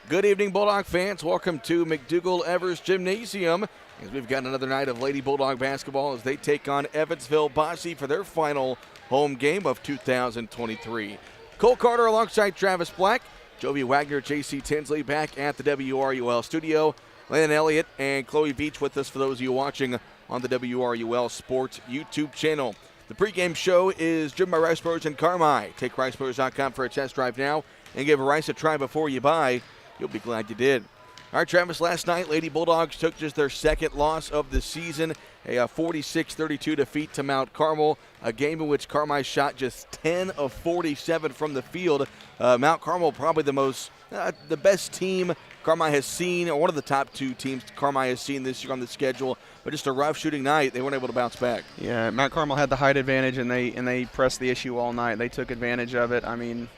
Good evening, Bulldog fans. Welcome to McDougall-Evers Gymnasium as we've got another night of Lady Bulldog basketball as they take on Evansville Bosse for their final home game of 2023. Cole Carter alongside Travis Black, Jovi Wagner, J.C. Tinsley back at the WRUL studio. Landon Elliott and Chloe Beach with us for those of you watching on the WRUL Sports YouTube channel. The pregame show is driven by Rice Brothers in Carmi. Take ricebrothers.com for a test drive now and give Rice a try before you buy. You'll be glad you did. All right, Travis, last night, Lady Bulldogs took just their second loss of the season, a 46-32 defeat to Mount Carmel, a game in which Carmi shot just 10 of 47 from the field. Mount Carmel probably the best team Carmi has seen, or one of the top two teams Carmi has seen this year on the schedule, but just a rough shooting night. They weren't able to bounce back. Yeah, Mount Carmel had the height advantage, and they pressed the issue all night. They took advantage of it. I mean,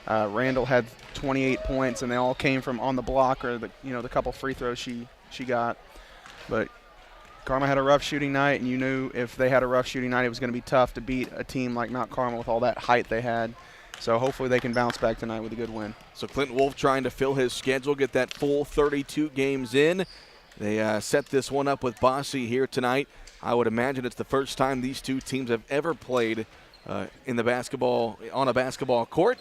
Randall had 28 points, and they all came from on the block or the couple free throws she got. But Carmel had a rough shooting night, and you knew if they had a rough shooting night, it was going to be tough to beat a team like Mount Carmel with all that height they had. So hopefully they can bounce back tonight with a good win. So Clinton Wolf trying to fill his schedule, get that full 32 games in. They set this one up with Bosse here tonight. I would imagine it's the first time these two teams have ever played on a basketball court.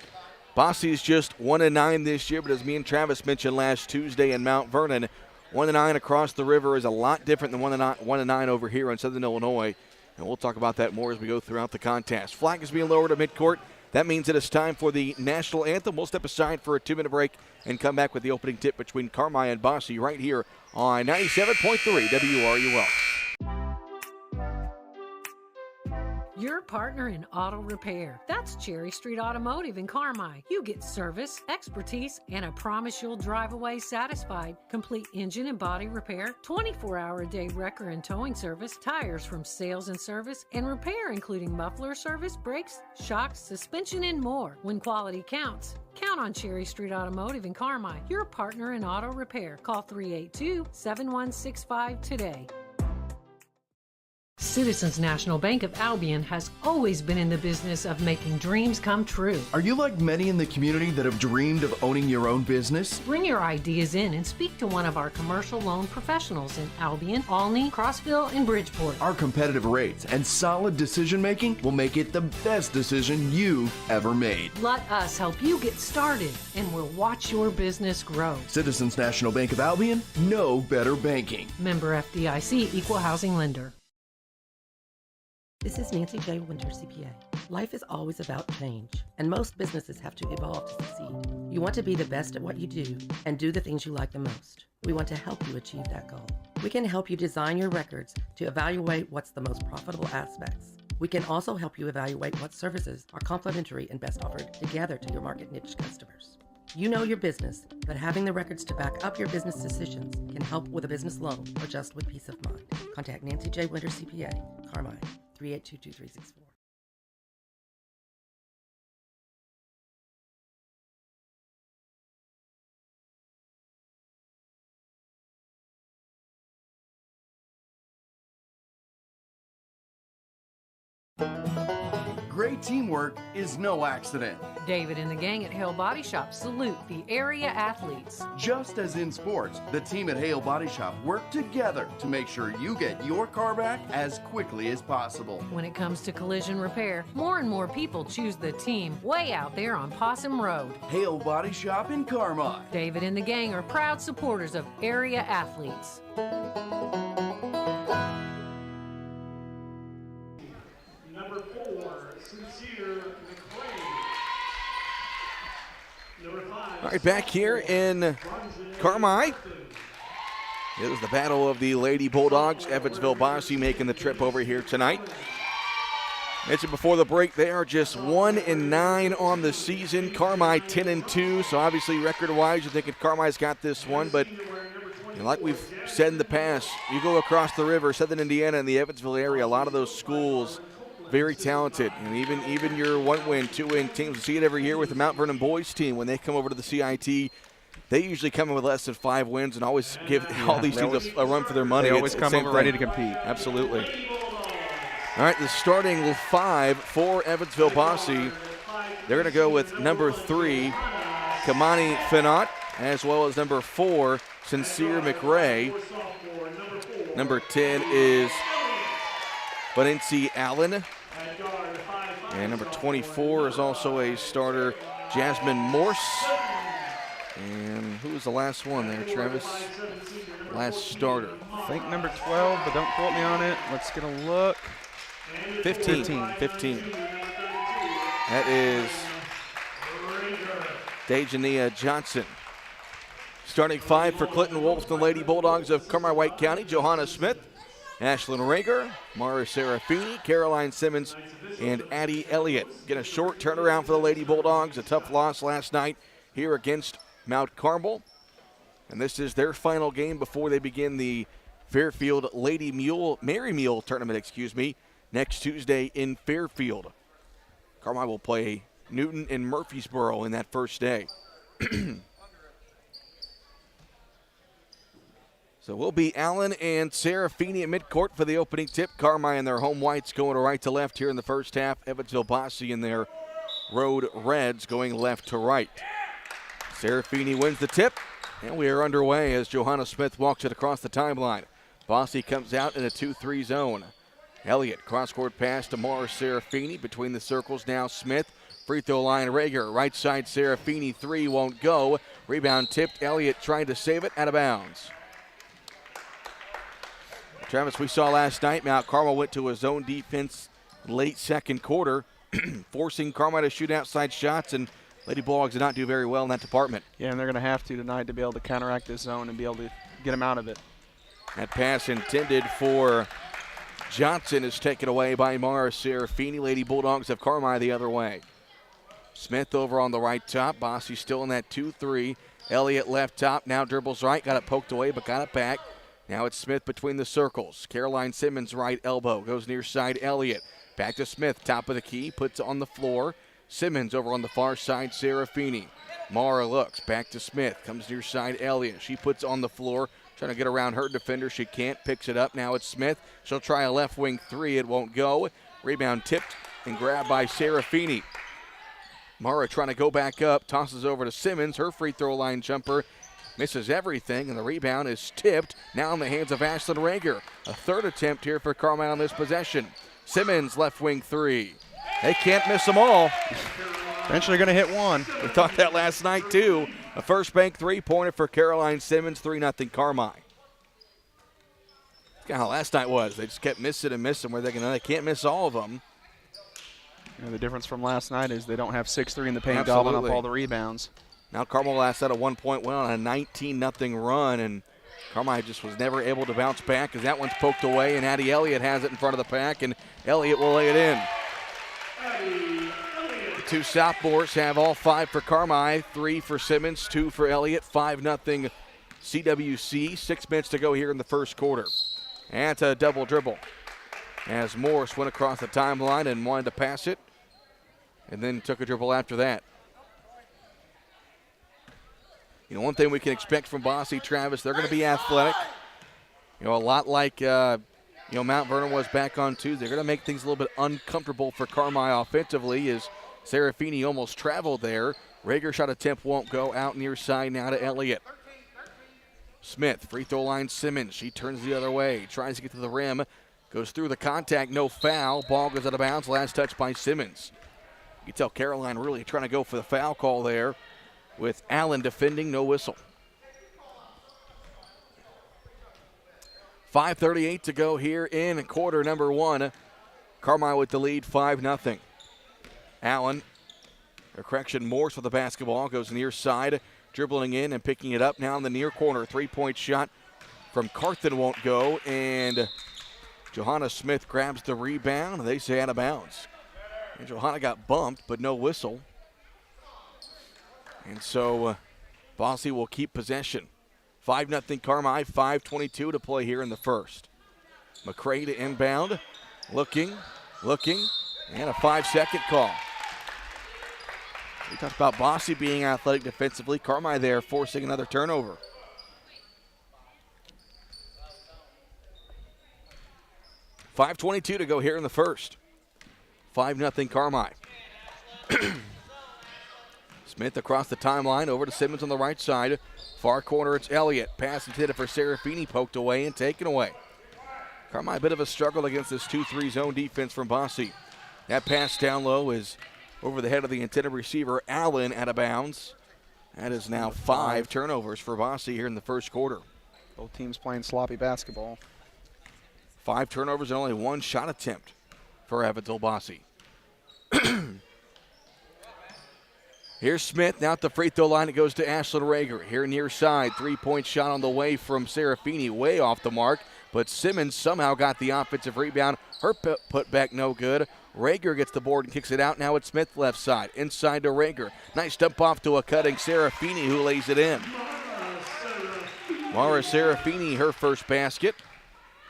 Bosse is just 1-9 this year, but as me and Travis mentioned last Tuesday in Mount Vernon, 1-9 across the river is a lot different than 1-9 over here in Southern Illinois. And we'll talk about that more as we go throughout the contest. Flag is being lowered to midcourt. That means it is time for the national anthem. We'll step aside for a 2-minute break and come back with the opening tip between Carmi and Bosse right here on 97.3 WRUL. Your partner in auto repair. That's Cherry Street Automotive in Carmi. You get service, expertise, and a promise you'll drive away satisfied. Complete engine and body repair, 24-hour-a-day wrecker and towing service, tires from sales and service, and repair including muffler service, brakes, shocks, suspension, and more. When quality counts, count on Cherry Street Automotive in Carmi. Your partner in auto repair. Call 382-7165 today. Citizens National Bank of Albion has always been in the business of making dreams come true. Are you like many in the community that have dreamed of owning your own business? Bring your ideas in and speak to one of our commercial loan professionals in Albion, Olney, Crossville, and Bridgeport. Our competitive rates and solid decision making will make it the best decision you've ever made. Let us help you get started, and we'll watch your business grow. Citizens National Bank of Albion, know better banking. Member FDIC, Equal Housing Lender. This is Nancy J. Winter, CPA. Life is always about change, and most businesses have to evolve to succeed. You want to be the best at what you do and do the things you like the most. We want to help you achieve that goal. We can help you design your records to evaluate what's the most profitable aspects. We can also help you evaluate what services are complementary and best offered together to your market niche customers. You know your business, but having the records to back up your business decisions can help with a business loan or just with peace of mind. Contact Nancy J. Winter, CPA, Carmi, 3822364. Great teamwork is no accident. David and the gang at Hale Body Shop salute the area athletes. Just as in sports, the team at Hale Body Shop work together to make sure you get your car back as quickly as possible. When it comes to collision repair, more and more people choose the team way out there on Possum Road. Hale Body Shop in Carmi. David and the gang are proud supporters of area athletes. All right, back here in Carmi. It was the battle of the Lady Bulldogs. Evansville Bosse making the trip over here tonight. Mentioned before the break, they are just 1-9 on the season. Carmi 10-2, so obviously record-wise, you're thinking Carmi's got this one, but like we've said in the past, you go across the river, Southern Indiana and the Evansville area, a lot of those schools very talented, and even your 1-win, 2-win teams, we see it every year with the Mount Vernon boys team. When they come over to the CIT, they usually come in with less than 5 wins and always give all these teams a run for their money. They always come over ready to compete. Absolutely. All right, the starting 5 for Evansville Bosse. They're going to go with number 3, Kamani Finot. as well as number 4, Sincere McRae. Number 10 is Benency Allen. And number 24 is also a starter, Jasmine Morse. And who was the last one there, Travis? Last starter. I think number 12, but don't quote me on it. Let's get a look. 15. That is Dejania Johnson. Starting 5 for Clinton Wolf, the Lady Bulldogs of Carmi-White County, Johanna Smith, Ashlyn Rager, Mara Serafini, Caroline Simmons, and Addie Elliott. Get a short turnaround for the Lady Bulldogs. A tough loss last night here against Mount Carmel. And this is their final game before they begin the Fairfield Lady Mary Mule tournament, next Tuesday in Fairfield. Carmi will play Newton and Murfreesboro in that first day. So we'll be Allen and Serafini at midcourt for the opening tip. Carmi and their home whites going right to left here in the first half. Evansville Bosse and their road reds going left to right. Serafini wins the tip, and we are underway as Johanna Smith walks it across the timeline. Bosse comes out in a 2-3 zone. Elliott, cross-court pass to Morris Serafini. Between the circles now Smith. Free throw line Rager. Right side Serafini, 3 won't go. Rebound tipped. Elliott trying to save it, out of bounds. Travis, we saw last night Mount Carmel went to a zone defense late second quarter, forcing Carmel to shoot outside shots, and Lady Bulldogs did not do very well in that department. Yeah, and they're going to have to tonight to be able to counteract this zone and be able to get them out of it. That pass intended for Johnson is taken away by Mara Serafini. Lady Bulldogs have Carmi the other way. Smith over on the right top. Bosse still in that 2-3. Elliott left top, now dribbles right, got it poked away but got it back. Now it's Smith between the circles. Caroline Simmons right elbow, goes near side Elliott. Back to Smith, top of the key, puts it on the floor. Simmons over on the far side, Serafini. Mara looks, back to Smith, comes near side Elliott. She puts it on the floor, trying to get around her defender. She can't, picks it up. Now it's Smith. She'll try a left wing 3, it won't go. Rebound tipped and grabbed by Serafini. Mara trying to go back up, tosses over to Simmons. Her free throw line jumper misses everything, and the rebound is tipped. Now in the hands of Ashlyn Rager. A third attempt here for Carmi on this possession. Simmons left wing 3. They can't miss them all. Eventually going to hit one. We thought that last night too. A first bank 3-pointer for Caroline Simmons, 3-0 Carmi. That's kind of how last night was. They just kept missing and missing. We're thinking, they can't miss all of them. You know, the difference from last night is they don't have 6-3 in the paint, Absolutely. gobbling up all the rebounds. Now Carmel last out a 1-point win on a 19-0 run, and Carmi just was never able to bounce back as that one's poked away, and Addie Elliott has it in front of the pack, and Elliott will lay it in. The two sophomores have all 5 for Carmi, 3 for Simmons, 2 for Elliott, 5-0 CWC. 6 minutes to go here in the first quarter. And it's a double dribble as Morris went across the timeline and wanted to pass it, and then took a dribble after that. You know, one thing we can expect from Bosse, Travis, they're going to be athletic. You know, a lot like, Mount Vernon was back on Tuesday. They're going to make things a little bit uncomfortable for Carmi offensively as Serafini almost traveled there. Rager shot attempt won't go, out near side now to Elliott. Smith, free throw line Simmons. She turns the other way, tries to get to the rim, goes through the contact, no foul. Ball goes out of bounds, last touch by Simmons. You can tell Caroline really trying to go for the foul call there, with Allen defending, no whistle. 5:38 to go here in quarter number 1. Carmi with the lead, 5-0. Allen, or correction, Morse with the basketball, goes near side, dribbling in and picking it up now in the near corner. 3-point shot from Carthen won't go, and Johanna Smith grabs the rebound. They say out of bounds. And Johanna got bumped, but no whistle. And so Bosse will keep possession. 5-0 Carmi, 5:22 to play here in the first. McRae to inbound, looking, and a 5-second call. We talked about Bosse being athletic defensively. Carmi there forcing another turnover. $5:22 to go here in the first. 5-0 Carmi. Smith across the timeline, over to Simmons on the right side. Far corner, it's Elliott. Pass intended for Serafini, poked away and taken away. Carmi, a bit of a struggle against this 2-3 zone defense from Bosse. That pass down low is over the head of the intended receiver, Allen, out of bounds. That is now 5 turnovers for Bosse here in the first quarter. Both teams playing sloppy basketball. 5 turnovers and only 1 shot attempt for Evansville Bosse. Here's Smith, now at the free throw line. It goes to Ashlyn Rager. Here near side, 3-point shot on the way from Serafini, way off the mark. But Simmons somehow got the offensive rebound. Her put back no good. Rager gets the board and kicks it out. Now it's Smith left side, inside to Rager. Nice dump off to a cutting Serafini who lays it in. Mara Serafini, her first basket,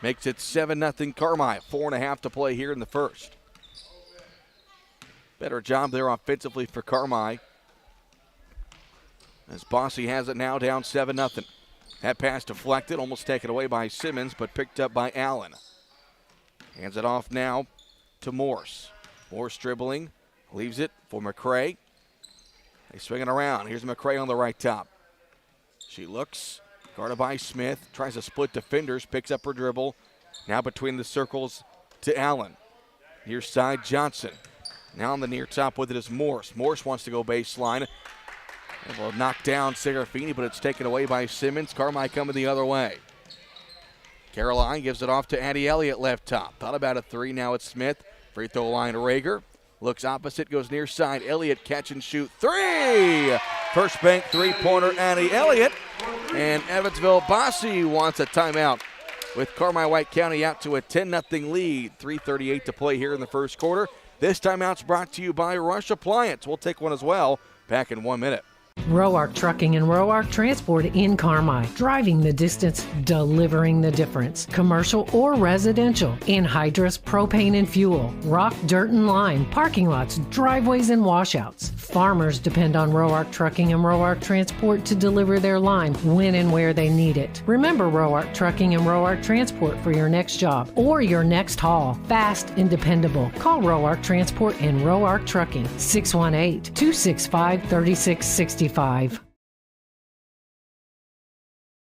makes it 7-0 Carmi. 4.5 to play here in the first. Better job there offensively for Carmi, as Bosse has it now down 7-0. That pass deflected, almost taken away by Simmons, but picked up by Allen. Hands it off now to Morse. Morse dribbling, leaves it for McCray. They swing it around. Here's McCray on the right top. She looks, guarded by Smith, tries to split defenders, picks up her dribble. Now between the circles to Allen. Near side, Johnson. Now on the near top with it is Morse. Morse wants to go baseline. It will knock down Serafini, but it's taken away by Simmons. Carmi coming the other way. Caroline gives it off to Addie Elliott left top. Thought about a 3, now it's Smith. Free throw line, Rager. Looks opposite, goes near side. Elliott catch and shoot 3! First bank 3-pointer, Addie Elliott. And Evansville Bosse wants a timeout with Carmi White County out to a 10-0 lead. 3:38 to play here in the first quarter. This timeout's brought to you by Rush Appliance. We'll take one as well. Back in 1 minute. Roark Trucking and Roark Transport in Carmi. Driving the distance, delivering the difference. Commercial or residential. Anhydrous propane and fuel. Rock, dirt, and lime. Parking lots, driveways, and washouts. Farmers depend on Roark Trucking and Roark Transport to deliver their lime when and where they need it. Remember Roark Trucking and Roark Transport for your next job or your next haul. Fast and dependable. Call Roark Transport and Roark Trucking. 618-265-3665.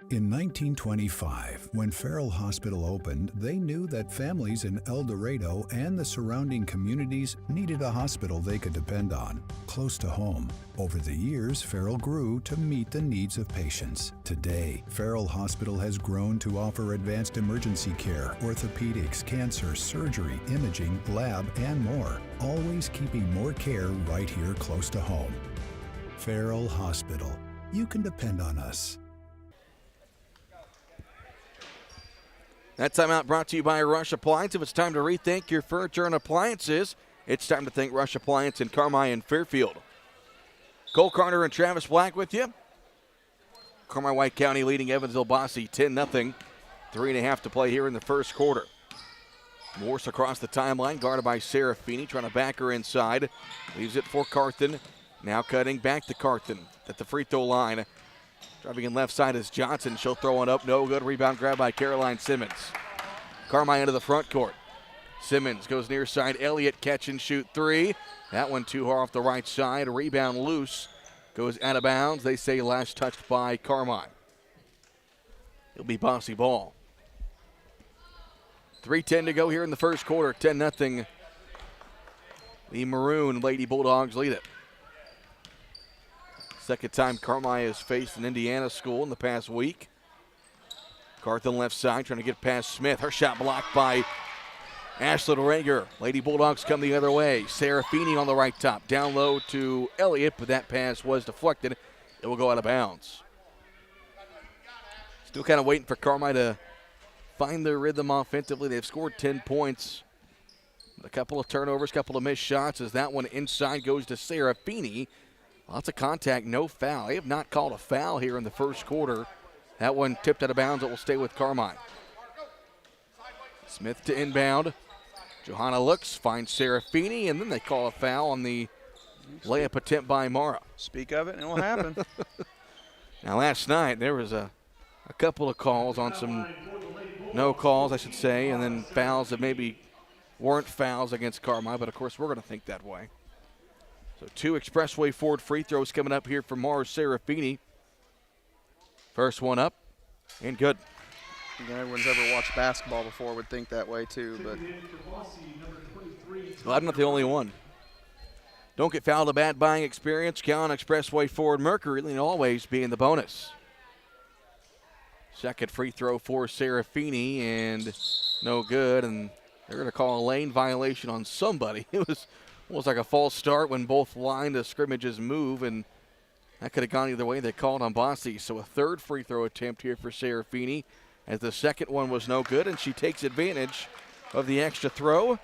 In 1925, when Farrell Hospital opened, they knew that families in El Dorado and the surrounding communities needed a hospital they could depend on, close to home. Over the years, Farrell grew to meet the needs of patients. Today, Farrell Hospital has grown to offer advanced emergency care, orthopedics, cancer, surgery, imaging, lab, and more, always keeping more care right here close to home. Farrell Hospital. You can depend on us. That timeout brought to you by Rush Appliance. If it's time to rethink your furniture and appliances, it's time to think Rush Appliance in Carmi and Fairfield. Cole Carter and Travis Black with you. Carmi White County leading Evansville Bosse 10-0. 3.5 to play here in the first quarter. Morse across the timeline, guarded by Serafini, trying to back her inside. Leaves it for Carthen. Now cutting back to Carthen at the free throw line. Driving in left side is Johnson. She'll throw it up. No good. Rebound grab by Caroline Simmons. Carmi into the front court. Simmons goes near side. Elliott catch and shoot 3. That one too hard off the right side. Rebound loose. Goes out of bounds. They say last touched by Carmi. It'll be Bosse ball. 3:10 to go here in the first quarter. 10-0. The Maroon Lady Bulldogs lead it. Second time Carmi has faced an Indiana school in the past week. Carthen left side trying to get past Smith. Her shot blocked by Ashlyn Rager. Lady Bulldogs come the other way. Serafini on the right top. Down low to Elliott, but that pass was deflected. It will go out of bounds. Still kind of waiting for Carmi to find their rhythm offensively. They've scored 10 points. A couple of turnovers, couple of missed shots as that one inside goes to Serafini. Lots of contact, no foul. They have not called a foul here in the first quarter. That one tipped out of bounds. It will stay with Carmi. Smith to inbound. Johanna looks, finds Serafini, and then they call a foul on the layup attempt by Mara. Speak of it, and it will happen. Now, last night there was a couple of calls on some no calls, I should say, and then fouls that maybe weren't fouls against Carmi, but of course we're going to think that way. So 2 Expressway Ford free throws coming up here from Mara Serafini. First one up and good. Again, everyone's ever watched basketball before would think that way too, but Well, I'm not the only one. Don't get fouled, a bad buying experience. Count Expressway Ford Mercury will always be in the bonus. Second free throw for Serafini, and no good. And they're going to call a lane violation on somebody. It was almost like a false start when both line of scrimmages move, and that could have gone either way. They called on Bosse. So a third free throw attempt here for Serafini, as the second one was no good, and she takes advantage of the extra throw.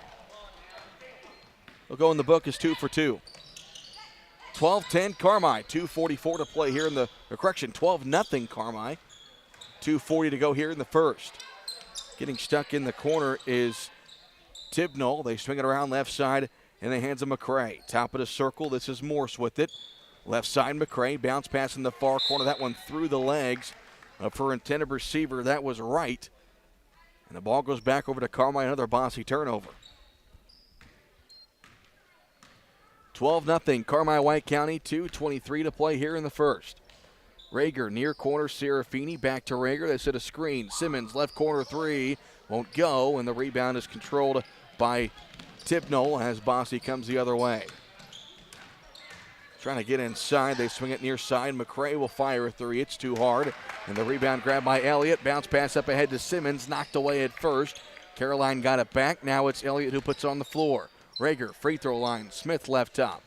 Will go in the book as 2 for 2. 12-10 Carmi, 2:44 to play here in the, 12-0 Carmi. 2:40 to go here in the first. Getting stuck in the corner is Tibnall. They swing it around left side in the hands of McCray. Top of the circle, this is Morse with it. Left side McCray, bounce pass in the far corner. That one through the legs of her intended receiver. That was right. And the ball goes back over to Carmi, another Bosse turnover. 12-0 Carmi White County, 2:23 to play here in the first. Rager near corner, Serafini back to Rager. They set a screen. Simmons left corner three, won't go, and the rebound is controlled by Tibnall as Bosse comes the other way. Trying to get inside, they swing it near side. McCray will fire a three, it's too hard. And the rebound grabbed by Elliott. Bounce pass up ahead to Simmons, knocked away at first. Caroline got it back, now it's Elliott who puts it on the floor. Rager, free throw line, Smith left top.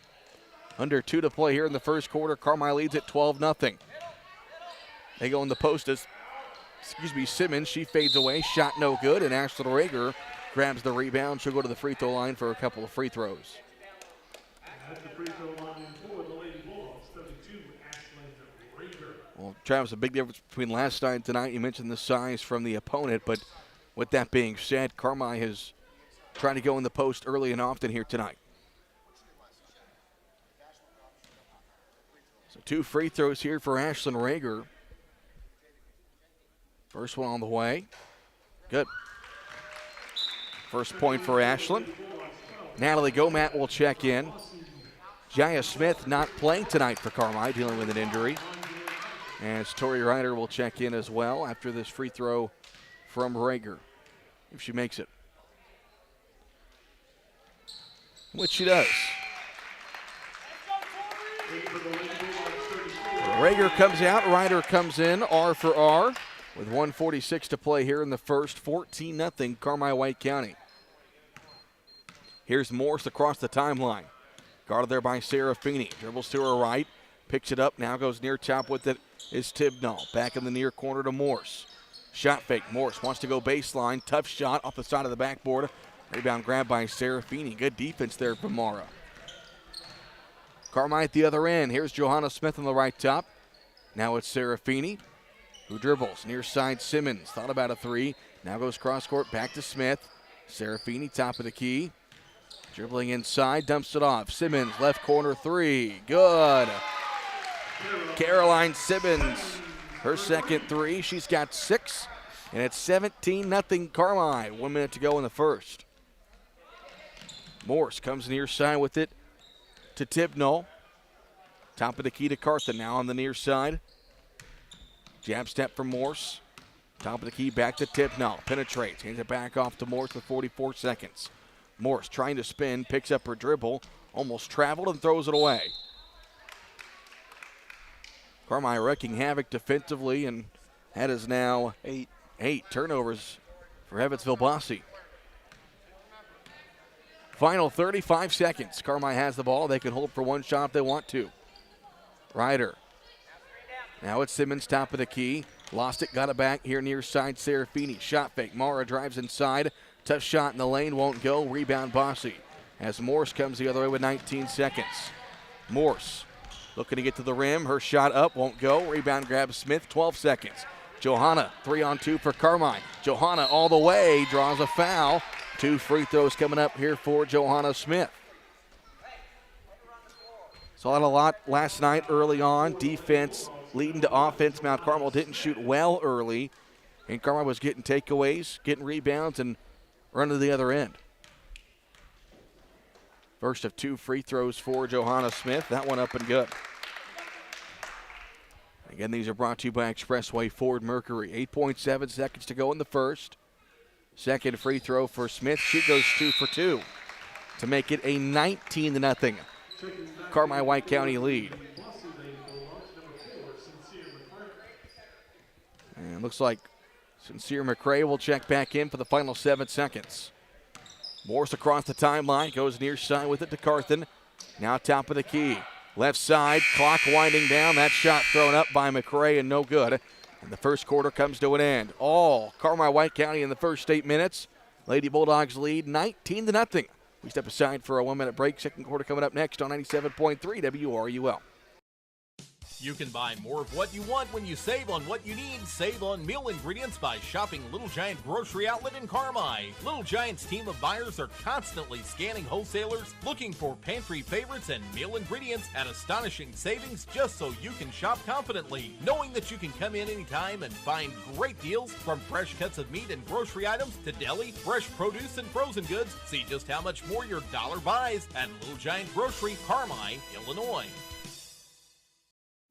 Under 2 to play here in the first quarter. Carmi leads at 12-0. They go in the post as, Simmons, she fades away, shot no good, and Ashlyn Rager grabs the rebound. She'll go to the free throw line for a couple of free throws. At the free throw line for the Lady Bulldogs, 32, Ashlyn Rager. Well, Travis, a big difference between last night and tonight. You mentioned the size from the opponent, but with that being said, Carmi has trying to go in the post early and often here tonight. So 2 free throws here for Ashlyn Rager. First one on the way. Good. First point for Ashlyn. Natalie Gomat will check in. Jaya Smith not playing tonight for Carmi, dealing with an injury. As Tori Ryder will check in as well after this free throw from Rager, if she makes it. Which she does. Rager comes out, Ryder comes in, R for R, with 1:46 to play here in the first. 14-0 Carmi White County. Here's Morse across the timeline. Guarded there by Serafini. Dribbles to her right, picks it up, now goes near top with it is Tibnall. Back in the near corner to Morse. Shot fake, Morse wants to go baseline, tough shot off the side of the backboard. Rebound grab by Serafini. Good defense there from Mara. Carmi at the other end. Here's Johanna Smith on the right top. Now it's Serafini, who dribbles. Near side Simmons. Thought about a three. Now goes cross court back to Smith. Serafini, top of the key. Dribbling inside, dumps it off. Simmons, left corner three. Good. Caroline Simmons, her second three. She's got 6. And it's 17-0 Carmi. 1 minute to go in the first. Morse comes near side with it to Tibnall. Top of the key to Carthen, now on the near side. Jab step from Morse. Top of the key back to Tibnall. Penetrates, hands it back off to Morse with 44 seconds. Morse trying to spin, picks up her dribble, almost traveled and throws it away. Carmi wrecking havoc defensively, and that is now 8 turnovers for Evansville Bosse. Final 35 seconds. Carmi has the ball. They can hold for one shot if they want to. Ryder. Now it's Simmons, top of the key. Lost it, got it back here near side Serafini. Shot fake. Mara drives inside. Tough shot in the lane, won't go. Rebound Bosse. As Morse comes the other way with 19 seconds. Morse looking to get to the rim. Her shot up, won't go. Rebound grabs Smith, 12 seconds. Johanna, 3-on-2 for Carmi. Johanna all the way, draws a foul. 2 free throws coming up here for Johanna Smith. Saw it a lot last night early on. Defense leading to offense. Mount Carmel didn't shoot well early, and Carmi was getting takeaways, getting rebounds, and running to the other end. First of 2 free throws for Johanna Smith. That one up and good. Again, these are brought to you by Expressway Ford Mercury. 8.7 seconds to go in the first. Second free throw for Smith. She goes 2 for 2 to make it a 19-0 Carmi White County lead. And it looks like Sincere McCray will check back in for the final 7 seconds. Morse across the timeline, goes near side with it to Carthen. Now top of the key. Left side, clock winding down. That shot thrown up by McCray and no good. And the first quarter comes to an end. All Carmi White County in the first 8 minutes. Lady Bulldogs lead 19-0. We step aside for a 1-minute break. Second quarter coming up next on 97.3 WRUL. You can buy more of what you want when you save on what you need. Save on meal ingredients by shopping Little Giant Grocery Outlet in Carmi. Little Giant's team of buyers are constantly scanning wholesalers, looking for pantry favorites and meal ingredients at astonishing savings just so you can shop confidently, knowing that you can come in anytime and find great deals from fresh cuts of meat and grocery items to deli, fresh produce, and frozen goods. See just how much more your dollar buys at Little Giant Grocery, Carmi, Illinois.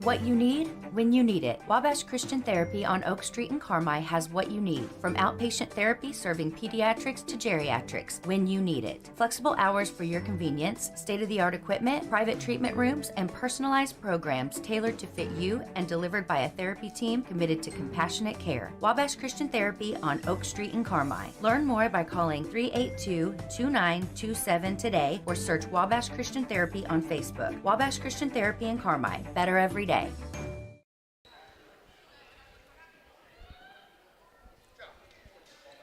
What you need, when you need it. Wabash Christian Therapy on Oak Street in Carmi has what you need. From outpatient therapy serving pediatrics to geriatrics, when you need it. Flexible hours for your convenience, state-of-the-art equipment, private treatment rooms, and personalized programs tailored to fit you and delivered by a therapy team committed to compassionate care. Wabash Christian Therapy on Oak Street in Carmi. Learn more by calling 382-2927 today or search Wabash Christian Therapy on Facebook. Wabash Christian Therapy in Carmi. Better every day.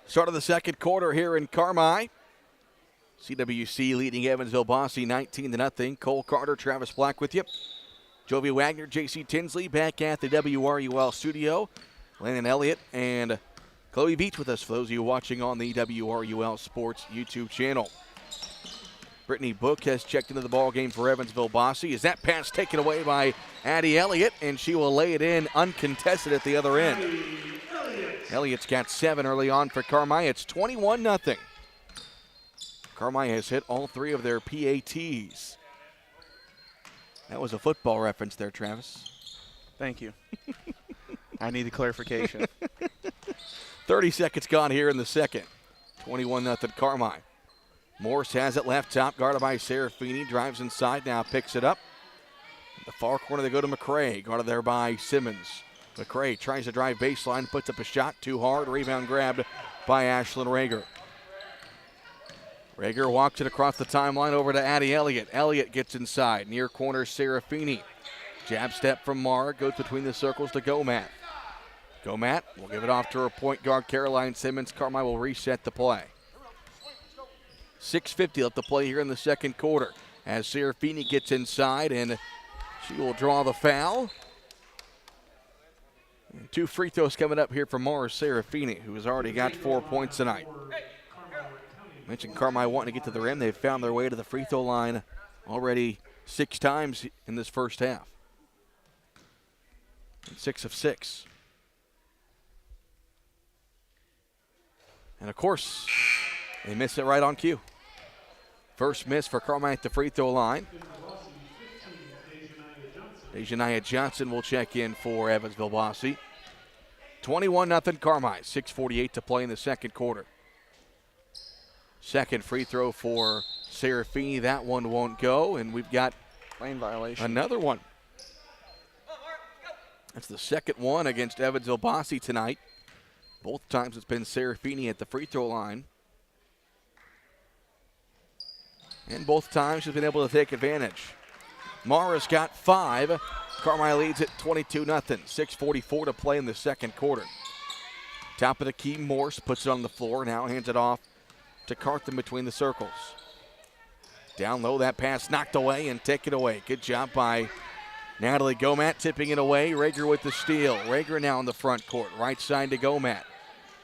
Start of the second quarter here in Carmi. CWC leading Evansville Bosse 19-0. Cole Carter, Travis Black with you. Jovi Wagner, JC Tinsley back at the WRUL studio. Landon Elliott and Chloe Beach with us for those of you watching on the WRUL Sports YouTube channel. Brittany Book has checked into the ball game for Evansville Bosse. Is that pass taken away by Addie Elliott, and she will lay it in uncontested at the other end. Elliott's got 7 early on for Carmi. It's 21-0. Carmi has hit all 3 of their PATs. That was a football reference there, Travis. Thank you. I need the clarification. 30 seconds gone here in the second. 21-0 Carmi. Morse has it left top, guarded by Serafini. Drives inside, now picks it up. In the far corner, they go to McCray, guarded there by Simmons. McCray tries to drive baseline, puts up a shot, too hard. Rebound grabbed by Ashlyn Rager. Rager walks it across the timeline over to Addie Elliott. Elliott gets inside, near corner Serafini. Jab step from Mara, goes between the circles to Gomat. Gomat will give it off to her point guard, Caroline Simmons. Carmi will reset the play. 6:50 left to play here in the second quarter as Serafini gets inside, and she will draw the foul. And 2 free throws coming up here from Morris Serafini, who has already got 4 points tonight. Mentioned Carmi wanting to get to the rim. They've found their way to the free throw line already 6 times in this first half. And 6 of 6. And of course, they miss it right on cue. First miss for Carmi at the free throw line. Dejanaya Johnson will check in for Evansville Bosse. 21-0 Carmi. 6:48 to play in the second quarter. Second free throw for Serafini. That one won't go, and we've got lane violation. Another one. That's the second one against Evansville Bosse tonight. Both times it's been Serafini at the free throw line. And both times she's been able to take advantage. Mara's got 5. Carmi leads at 22-0. 6:44 to play in the second quarter. Top of the key, Morse puts it on the floor. Now hands it off to Carthen between the circles. Down low, that pass knocked away and taken away. Good job by Natalie Gomat, tipping it away. Rager with the steal. Rager now in the front court. Right side to Gomat.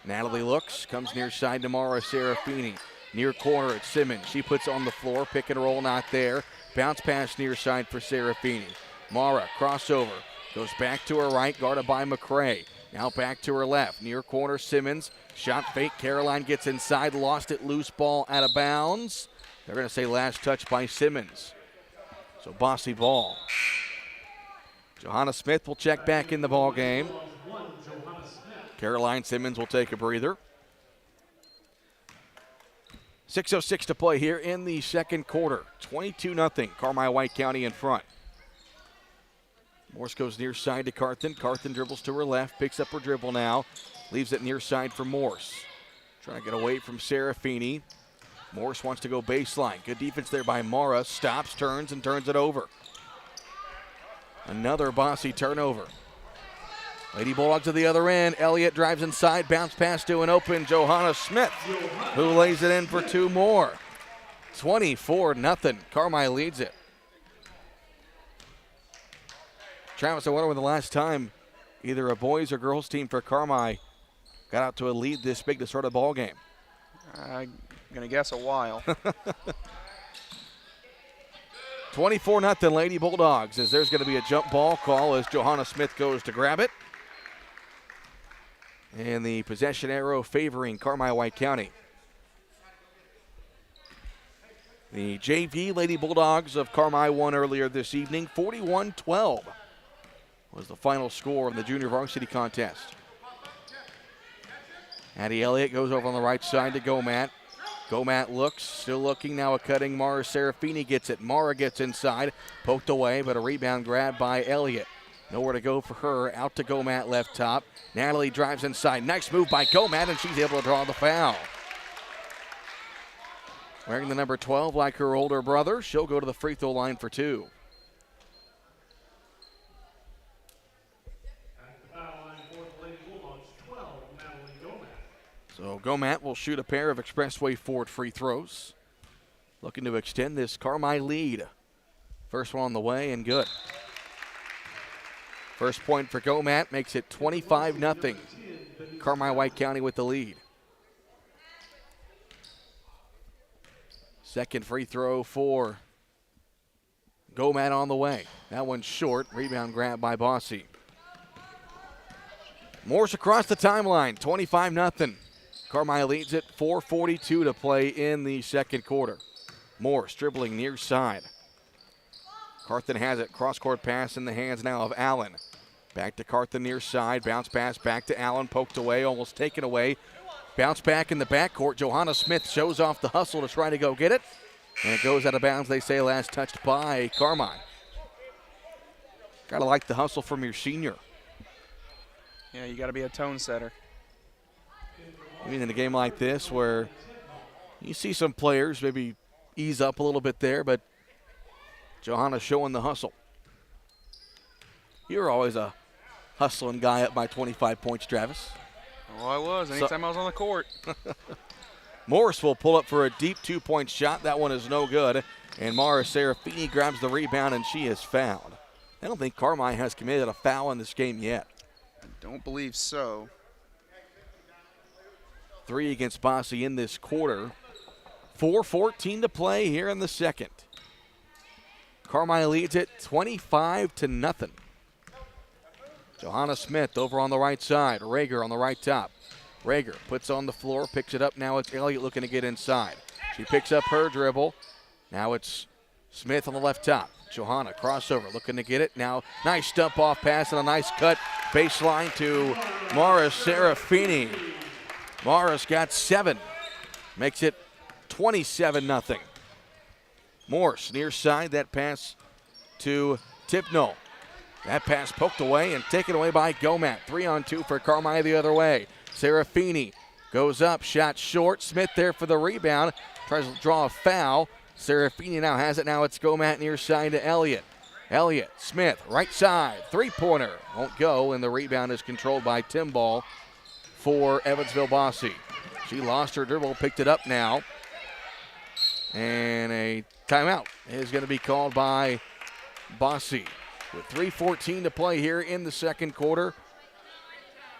Natalie looks, comes near side to Mara Serafini. Near corner at Simmons. She puts on the floor. Pick and roll not there. Bounce pass near side for Serafini. Mara, crossover. Goes back to her right, guarded by McCray. Now back to her left. Near corner, Simmons. Shot fake. Caroline gets inside. Lost it. Loose ball out of bounds. They're going to say last touch by Simmons. So Bosse ball. Johanna Smith will check back in the ball game. Caroline Simmons will take a breather. 6:06 to play here in the second quarter. 22-0, Carmi White County in front. Morse goes near side to Carthen. Carthen dribbles to her left, picks up her dribble now. Leaves it near side for Morse. Trying to get away from Serafini. Morse wants to go baseline. Good defense there by Mara. Stops, turns, and turns it over. Another Bosse turnover. Lady Bulldogs at the other end. Elliott drives inside, bounce pass to an open Johanna Smith, who lays it in for two more. 24-0. Carmi leads it. Travis, I wonder when the last time either a boys or girls team for Carmi got out to a lead this big to start a ball game. I'm going to guess a while. 24-0 Lady Bulldogs, as there's going to be a jump ball call as Johanna Smith goes to grab it. And the possession arrow favoring Carmi White County. The JV Lady Bulldogs of Carmi won earlier this evening. 41-12 was the final score in the junior varsity contest. Addie Elliott goes over on the right side to Gomat. Gomat looks, still looking, now a cutting Mara Serafini gets it. Mara gets inside, poked away, but a rebound grab by Elliott. Nowhere to go for her, out to Gomat left top. Natalie drives inside, nice move by Gomat, and she's able to draw the foul. Wearing the number 12 like her older brother, she'll go to the free throw line for two. So Gomat will shoot a pair of Expressway Ford free throws. Looking to extend this Carmi lead. First one on the way and good. First point for Gomat makes it 25-0. Carmi White County with the lead. Second free throw for Gomat on the way. That one's short. Rebound grab by Bosse. Morse across the timeline, 25-0. Carmi leads it, 4:42 to play in the second quarter. Morse dribbling near side. Carthen has it, cross-court pass in the hands now of Allen. Back to Carthen near side, bounce pass back to Allen, poked away, almost taken away. Bounce back in the backcourt, Johanna Smith shows off the hustle to try to go get it. And it goes out of bounds, they say, last touched by Carmi. Gotta like the hustle from your senior. Yeah, you gotta be a tone setter. I mean, in a game like this where you see some players maybe ease up a little bit there, but Johanna showing the hustle. You're always a hustling guy up by 25 points, Travis. Oh, I was. Anytime I was on the court. Morris will pull up for a deep two-point shot. That one is no good. And Mara Serafini grabs the rebound, and she is fouled. I don't think Carmi has committed a foul in this game yet. I don't believe so. 3 against Bosse in this quarter. 4:14 to play here in the second. Carmi leads it 25-0. Johanna Smith over on the right side. Rager on the right top. Rager puts on the floor, picks it up. Now it's Elliott looking to get inside. She picks up her dribble. Now it's Smith on the left top. Johanna crossover looking to get it. Now nice dump off pass and a nice cut baseline to Mara Serafini. Mara's got 7. Makes it 27-0. Morse near side. That pass to Tipno. That pass poked away and taken away by Gomat. 3-on-2 for Carmi the other way. Serafini goes up, shot short. Smith there for the rebound. Tries to draw a foul. Serafini now has it. Now it's Gomat near side to Elliott. Elliott, Smith, right side. Three-pointer. Won't go, and the rebound is controlled by Timball for Evansville Bosse. She lost her dribble, picked it up now. And a timeout is going to be called by Bosse. With 3:14 to play here in the second quarter.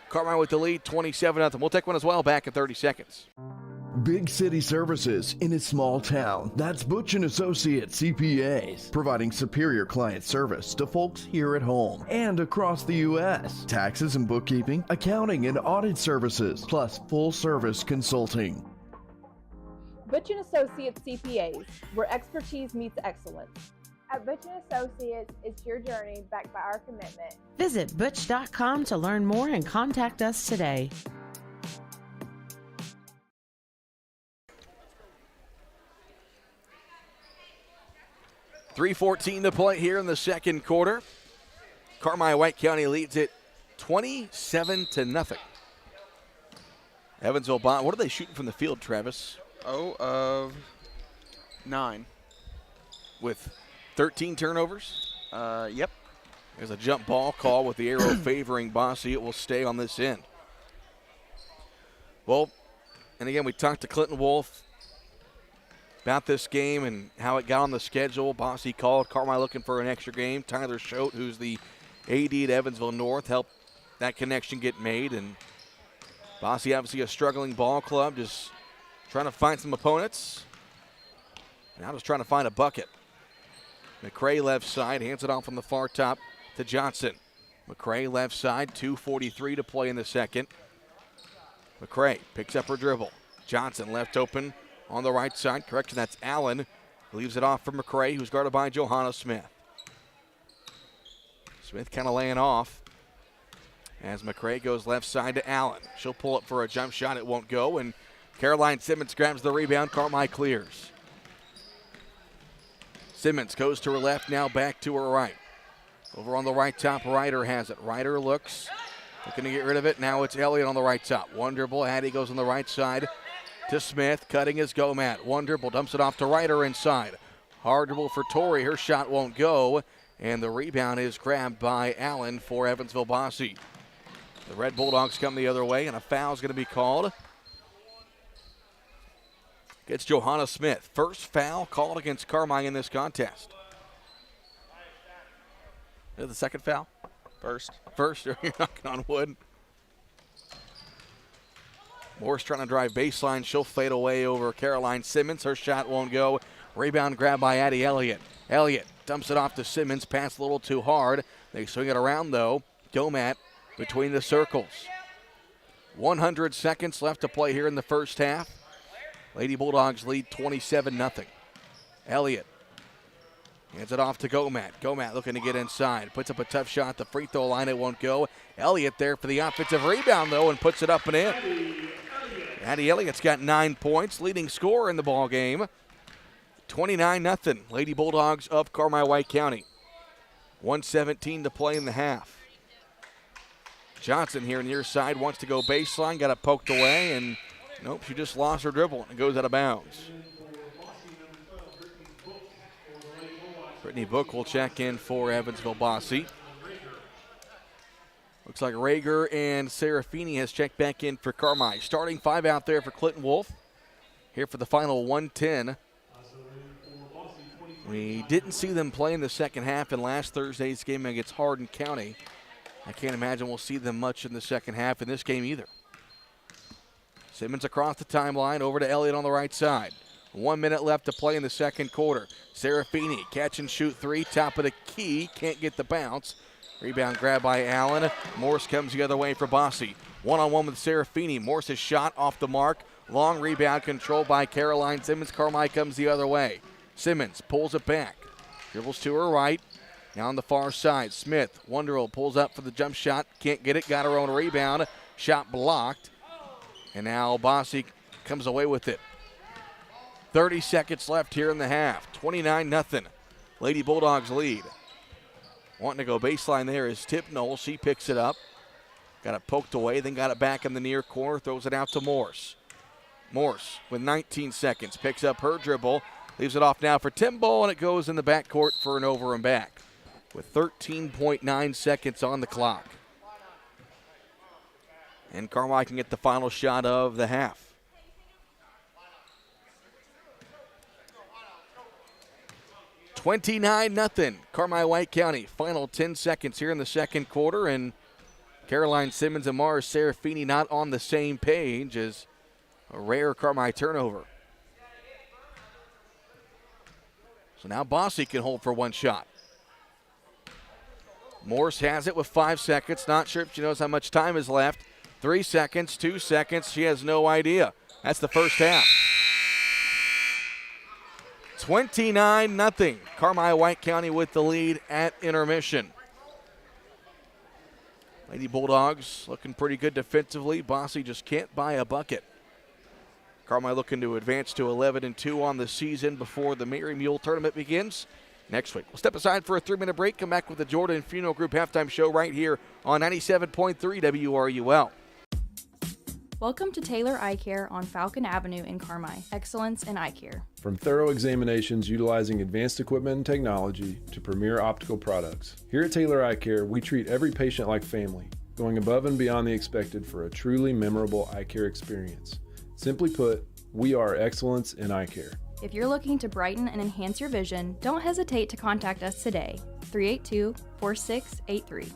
Carmi with the lead, 27-0. We'll take one as well, back in 30 seconds. Big city services in a small town. That's Butch & Associates CPAs, providing superior client service to folks here at home and across the U.S. Taxes and bookkeeping, accounting and audit services, plus full-service consulting. Butch & Associates CPAs, where expertise meets excellence. At Butch & Associates, it's your journey backed by our commitment. Visit butch.com to learn more and contact us today. .3:14 to play here in the second quarter. Carmi-White County leads it 27-0. Evansville, what are they shooting from the field, Travis? 0 of 9. With 13 turnovers? Yep. There's a jump ball call with the arrow favoring Bosse. It will stay on this end. Well, and again, we talked to Clinton Wolf about this game and how it got on the schedule. Bosse called. Carmi looking for an extra game. Tyler Schote, who's the AD at Evansville North, helped that connection get made. And Bosse, obviously a struggling ball club, just trying to find some opponents. Now just trying to find a bucket. McCray left side, hands it off from the far top to Johnson. McCray left side, 2:43 to play in the second. McCray picks up her dribble. Johnson left open on the right side. Correction, that's Allen. Leaves it off for McCray, who's guarded by Johanna Smith. Smith kind of laying off as McCray goes left side to Allen. She'll pull up for a jump shot. It won't go, and Caroline Simmons grabs the rebound. Carmi clears. Simmons goes to her left, now back to her right. Over on the right top, Ryder has it. Ryder looking to get rid of it. Now it's Elliott on the right top. One dribble, Hattie goes on the right side to Smith. Cutting is Gomat. One dribble, dumps it off to Ryder inside. Hard dribble for Torrey. Her shot won't go, and the rebound is grabbed by Allen for Evansville Bosse. The Red Bulldogs come the other way, and a foul is going to be called. Gets Johanna Smith. First foul called against Carmi in this contest. Is it the second foul? First. You're knocking on wood. Morris trying to drive baseline. She'll fade away over Caroline Simmons. Her shot won't go. Rebound grabbed by Addie Elliott. Elliott dumps it off to Simmons. Pass a little too hard. They swing it around, though. Gomat between the circles. 100 seconds left to play here in the first half. Lady Bulldogs lead 27-0. Elliott hands it off to Gomat. Gomat looking to get inside. Puts up a tough shot. The free throw line, it won't go. Elliott there for the offensive rebound, though, and puts it up and in. Addie Elliott's got 9 points, leading scorer in the ball game. 29-0. Lady Bulldogs of Carmi-White County. 1:17 to play in the half. Johnson here near side wants to go baseline. Got it poked away, and nope, she just lost her dribble and goes out of bounds. Brittany Book will check in for Evansville Bosse. Looks like Rager and Serafini has checked back in for Carmi. Starting five out there for Clinton Wolf. Here for the final 1:10. We didn't see them play in the second half in last Thursday's game against Hardin County. I can't imagine we'll see them much in the second half in this game either. Simmons across the timeline, over to Elliott on the right side. 1 minute left to play in the second quarter. Serafini, catch and shoot three, top of the key, can't get the bounce. Rebound grab by Allen. Morse comes the other way for Bosse. One-on-one with Serafini. Morse's shot off the mark. Long rebound controlled by Caroline Simmons. Carmi comes the other way. Simmons pulls it back. Dribbles to her right. Now on the far side, Smith. Wonderl pulls up for the jump shot. Can't get it. Got her own rebound. Shot blocked. And now Bosse comes away with it. 30 seconds left here in the half. 29-0. Lady Bulldogs lead. Wanting to go baseline there is Tip Knoll. She picks it up. Got it poked away, then got it back in the near corner. Throws it out to Morse. Morse with 19 seconds. Picks up her dribble. Leaves it off now for Timball, and it goes in the backcourt for an over and back with 13.9 seconds on the clock. And Carmi can get the final shot of the half. $29-0. Carmi-White County. Final 10 seconds here in the second quarter, and Caroline Simmons and Mars Serafini not on the same page as a rare Carmi turnover. So now Bosse can hold for one shot. Morse has it with 5 seconds. Not sure if she knows how much time is left. 3 seconds, 2 seconds. She has no idea. That's the first half. 29-0. Carmi White County with the lead at intermission. Lady Bulldogs looking pretty good defensively. Bosse just can't buy a bucket. Carmi looking to advance to 11-2 on the season before the Mary Mule tournament begins next week. We'll step aside for a 3-minute break. Come back with the Jordan Funeral Group halftime show right here on 97.3 WRUL. Welcome to Taylor Eye Care on Falcon Avenue in Carmi. Excellence in eye care. From thorough examinations utilizing advanced equipment and technology to premier optical products, here at Taylor Eye Care, we treat every patient like family, going above and beyond the expected for a truly memorable eye care experience. Simply put, we are excellence in eye care. If you're looking to brighten and enhance your vision, don't hesitate to contact us today. 382-4683.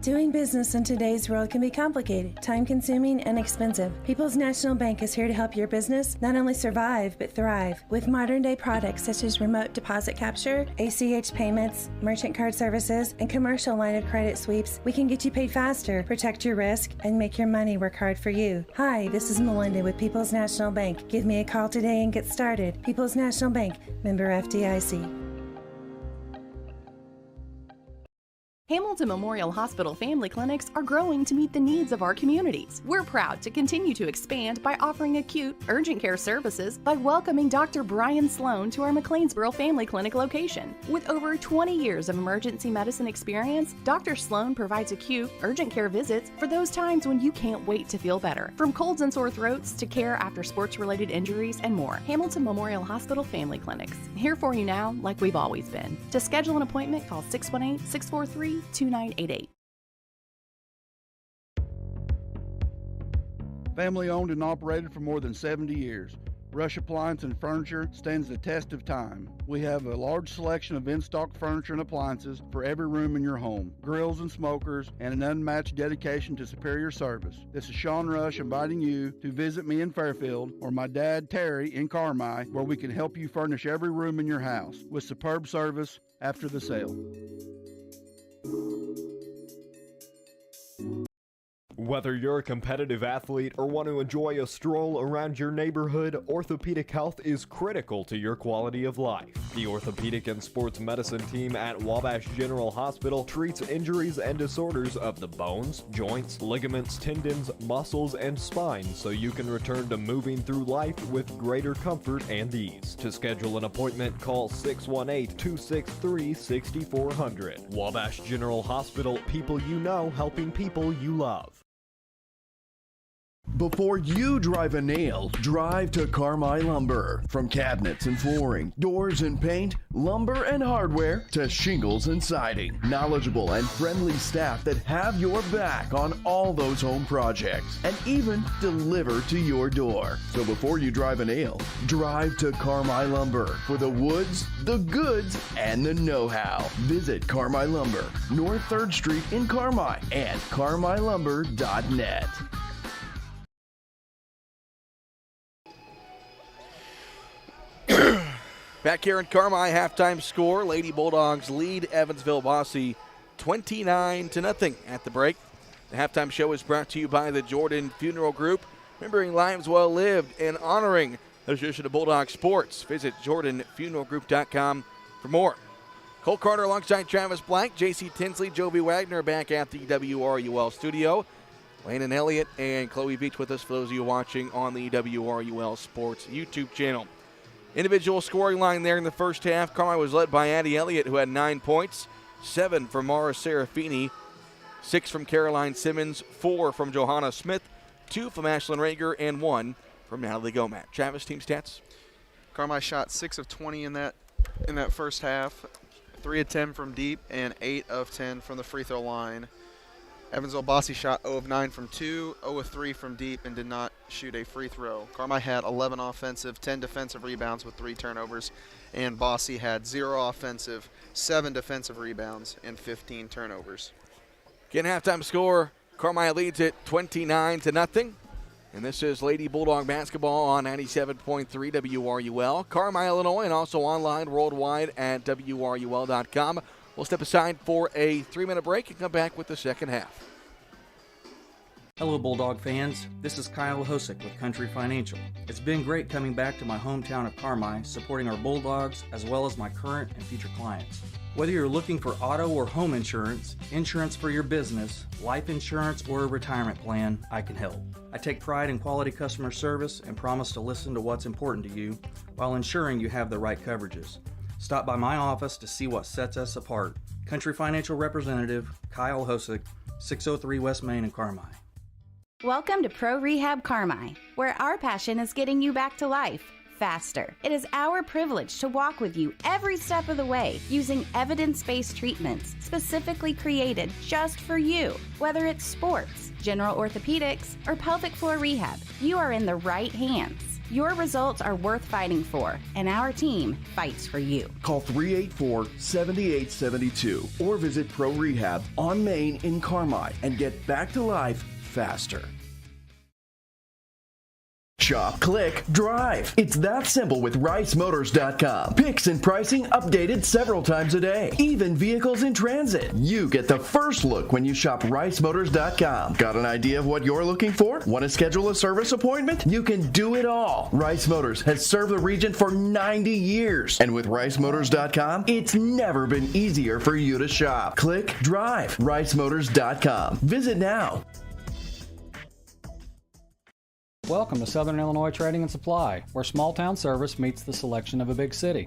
Doing business in today's world can be complicated, time-consuming, and expensive. People's National Bank is here to help your business not only survive, but thrive. With modern-day products such as remote deposit capture, ACH payments, merchant card services, and commercial line of credit sweeps, we can get you paid faster, protect your risk, and make your money work hard for you. Hi, this is Melinda with People's National Bank. Give me a call today and get started. People's National Bank, member FDIC. Hamilton Memorial Hospital family clinics are growing to meet the needs of our communities. We're proud to continue to expand by offering acute, urgent care services by welcoming Dr. Brian Sloan to our McLeansboro Family Clinic location. With over 20 years of emergency medicine experience, Dr. Sloan provides acute, urgent care visits for those times when you can't wait to feel better. From colds and sore throats to care after sports-related injuries and more. Hamilton Memorial Hospital Family Clinics. Here for you now, like we've always been. To schedule an appointment, call 618-643-2988. Family owned and operated for more than 70 years. Rush Appliance and Furniture stands the test of time. We have a large selection of in-stock furniture and appliances for every room in your home, grills and smokers, and an unmatched dedication to superior service. This is Sean Rush inviting you to visit me in Fairfield or my dad Terry in Carmi, where we can help you furnish every room in your house with superb service after the sale. Whether you're a competitive athlete or want to enjoy a stroll around your neighborhood, orthopedic health is critical to your quality of life. The Orthopedic and Sports Medicine team at Wabash General Hospital treats injuries and disorders of the bones, joints, ligaments, tendons, muscles, and spine so you can return to moving through life with greater comfort and ease. To schedule an appointment, call 618-263-6400. Wabash General Hospital, people you know helping people you love. Before you drive a nail, drive to Carmi Lumber. From cabinets and flooring, doors and paint, lumber and hardware, to shingles and siding. Knowledgeable and friendly staff that have your back on all those home projects and even deliver to your door. So before you drive a nail, drive to Carmi Lumber for the woods, the goods, and the know-how. Visit Carmi Lumber, North 3rd Street in Carmi and carmilumber.net. Back here in Carmi, halftime score. Lady Bulldogs lead Evansville Bosse 29-0 at the break. The halftime show is brought to you by the Jordan Funeral Group, remembering lives well lived and honoring the tradition of Bulldog sports. Visit jordanfuneralgroup.com for more. Cole Carter alongside Travis Black, J.C. Tinsley, Joby Wagner back at the WRUL studio. Landon Elliott and Chloe Beach with us for those of you watching on the WRUL Sports YouTube channel. Individual scoring line there in the first half. Carmi was led by Addie Elliott, who had 9 points, 7 from Mara Serafini, 6 from Caroline Simmons, 4 from Johanna Smith, 2 from Ashlyn Rager, and 1 from Natalie Gomat. Travis, team stats? Carmi shot 6 of 20 in that first half, 3 of 10 from deep, and 8 of 10 from the free throw line. Evansville Bosse shot 0 of 9 from 2, 0 of 3 from deep, and did not shoot a free throw. Carmi had 11 offensive, 10 defensive rebounds with 3 turnovers, and Bosse had 0 offensive, 7 defensive rebounds, and 15 turnovers. Again, halftime score, Carmi leads it 29-0. And this is Lady Bulldog basketball on 97.3 WRUL. Carmi, Illinois, and also online worldwide at WRUL.com. We'll step aside for a 3-minute break and come back with the second half. Hello Bulldog fans, this is Kyle Hosick with Country Financial. It's been great coming back to my hometown of Carmi, supporting our Bulldogs as well as my current and future clients. Whether you're looking for auto or home insurance, insurance for your business, life insurance, or a retirement plan, I can help. I take pride in quality customer service and promise to listen to what's important to you while ensuring you have the right coverages. Stop by my office to see what sets us apart. Country Financial Representative Kyle Hosick, 603 West Main in Carmi. Welcome to Pro Rehab Carmi, where our passion is getting you back to life faster. It is our privilege to walk with you every step of the way using evidence-based treatments specifically created just for you. Whether it's sports, general orthopedics, or pelvic floor rehab, you are in the right hands. Your results are worth fighting for, and our team fights for you. Call 384-7872 or visit Pro Rehab on Main in Carmi and get back to life faster. Shop, click, drive. It's that simple with RiceMotors.com. Picks and pricing updated several times a day. Even vehicles in transit. You get the first look when you shop RiceMotors.com. Got an idea of what you're looking for? Want to schedule a service appointment? You can do it all. Rice Motors has served the region for 90 years. And with RiceMotors.com, it's never been easier for you to shop. Click, drive. RiceMotors.com. Visit now. Welcome to Southern Illinois Trading and Supply, where small town service meets the selection of a big city.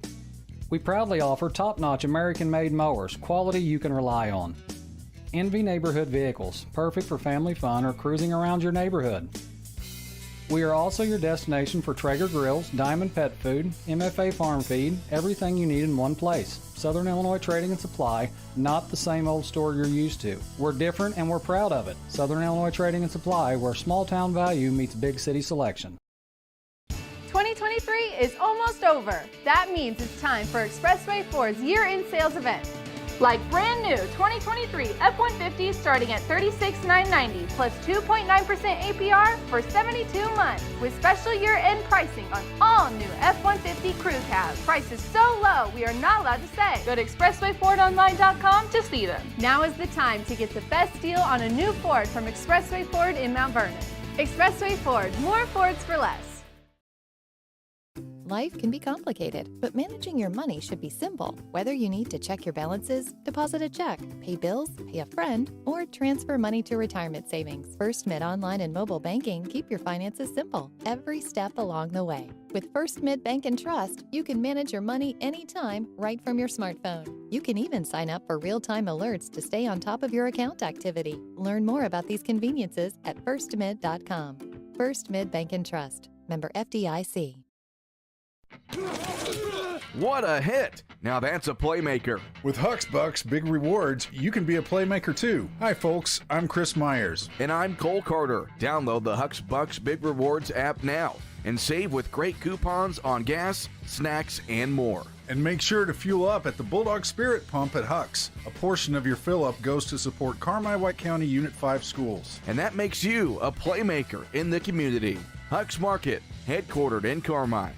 We proudly offer top-notch American-made mowers, quality you can rely on. Envy neighborhood vehicles, perfect for family fun or cruising around your neighborhood. We are also your destination for Traeger grills, Diamond Pet Food, MFA Farm Feed, everything you need in one place. Southern Illinois Trading and Supply, not the same old store you're used to. We're different and we're proud of it. Southern Illinois Trading and Supply, where small town value meets big city selection. 2023 is almost over. That means it's time for Expressway Ford's year-end sales event. Like brand new 2023 F-150 starting at $36,990 plus 2.9% APR for 72 months with special year-end pricing on all new F-150 crew cabs. Prices so low we are not allowed to say. Go to expresswayfordonline.com to see them. Now is the time to get the best deal on a new Ford from Expressway Ford in Mount Vernon. Expressway Ford, more Fords for less. Life can be complicated, but managing your money should be simple. Whether you need to check your balances, deposit a check, pay bills, pay a friend, or transfer money to retirement savings, First Mid Online and Mobile Banking keep your finances simple every step along the way. With First Mid Bank and Trust, you can manage your money anytime right from your smartphone. You can even sign up for real-time alerts to stay on top of your account activity. Learn more about these conveniences at firstmid.com. First Mid Bank and Trust. Member FDIC. What a hit! Now that's a playmaker. With Huck's Bucks Big Rewards, you can be a playmaker too. Hi folks, I'm Chris Myers. And I'm Cole Carter. Download the Huck's Bucks Big Rewards app now and save with great coupons on gas, snacks, and more. And make sure to fuel up at the Bulldog Spirit Pump at Huck's. A portion of your fill-up goes to support Carmi-White County Unit 5 schools. And that makes you a playmaker in the community. Huck's Market, headquartered in Carmi.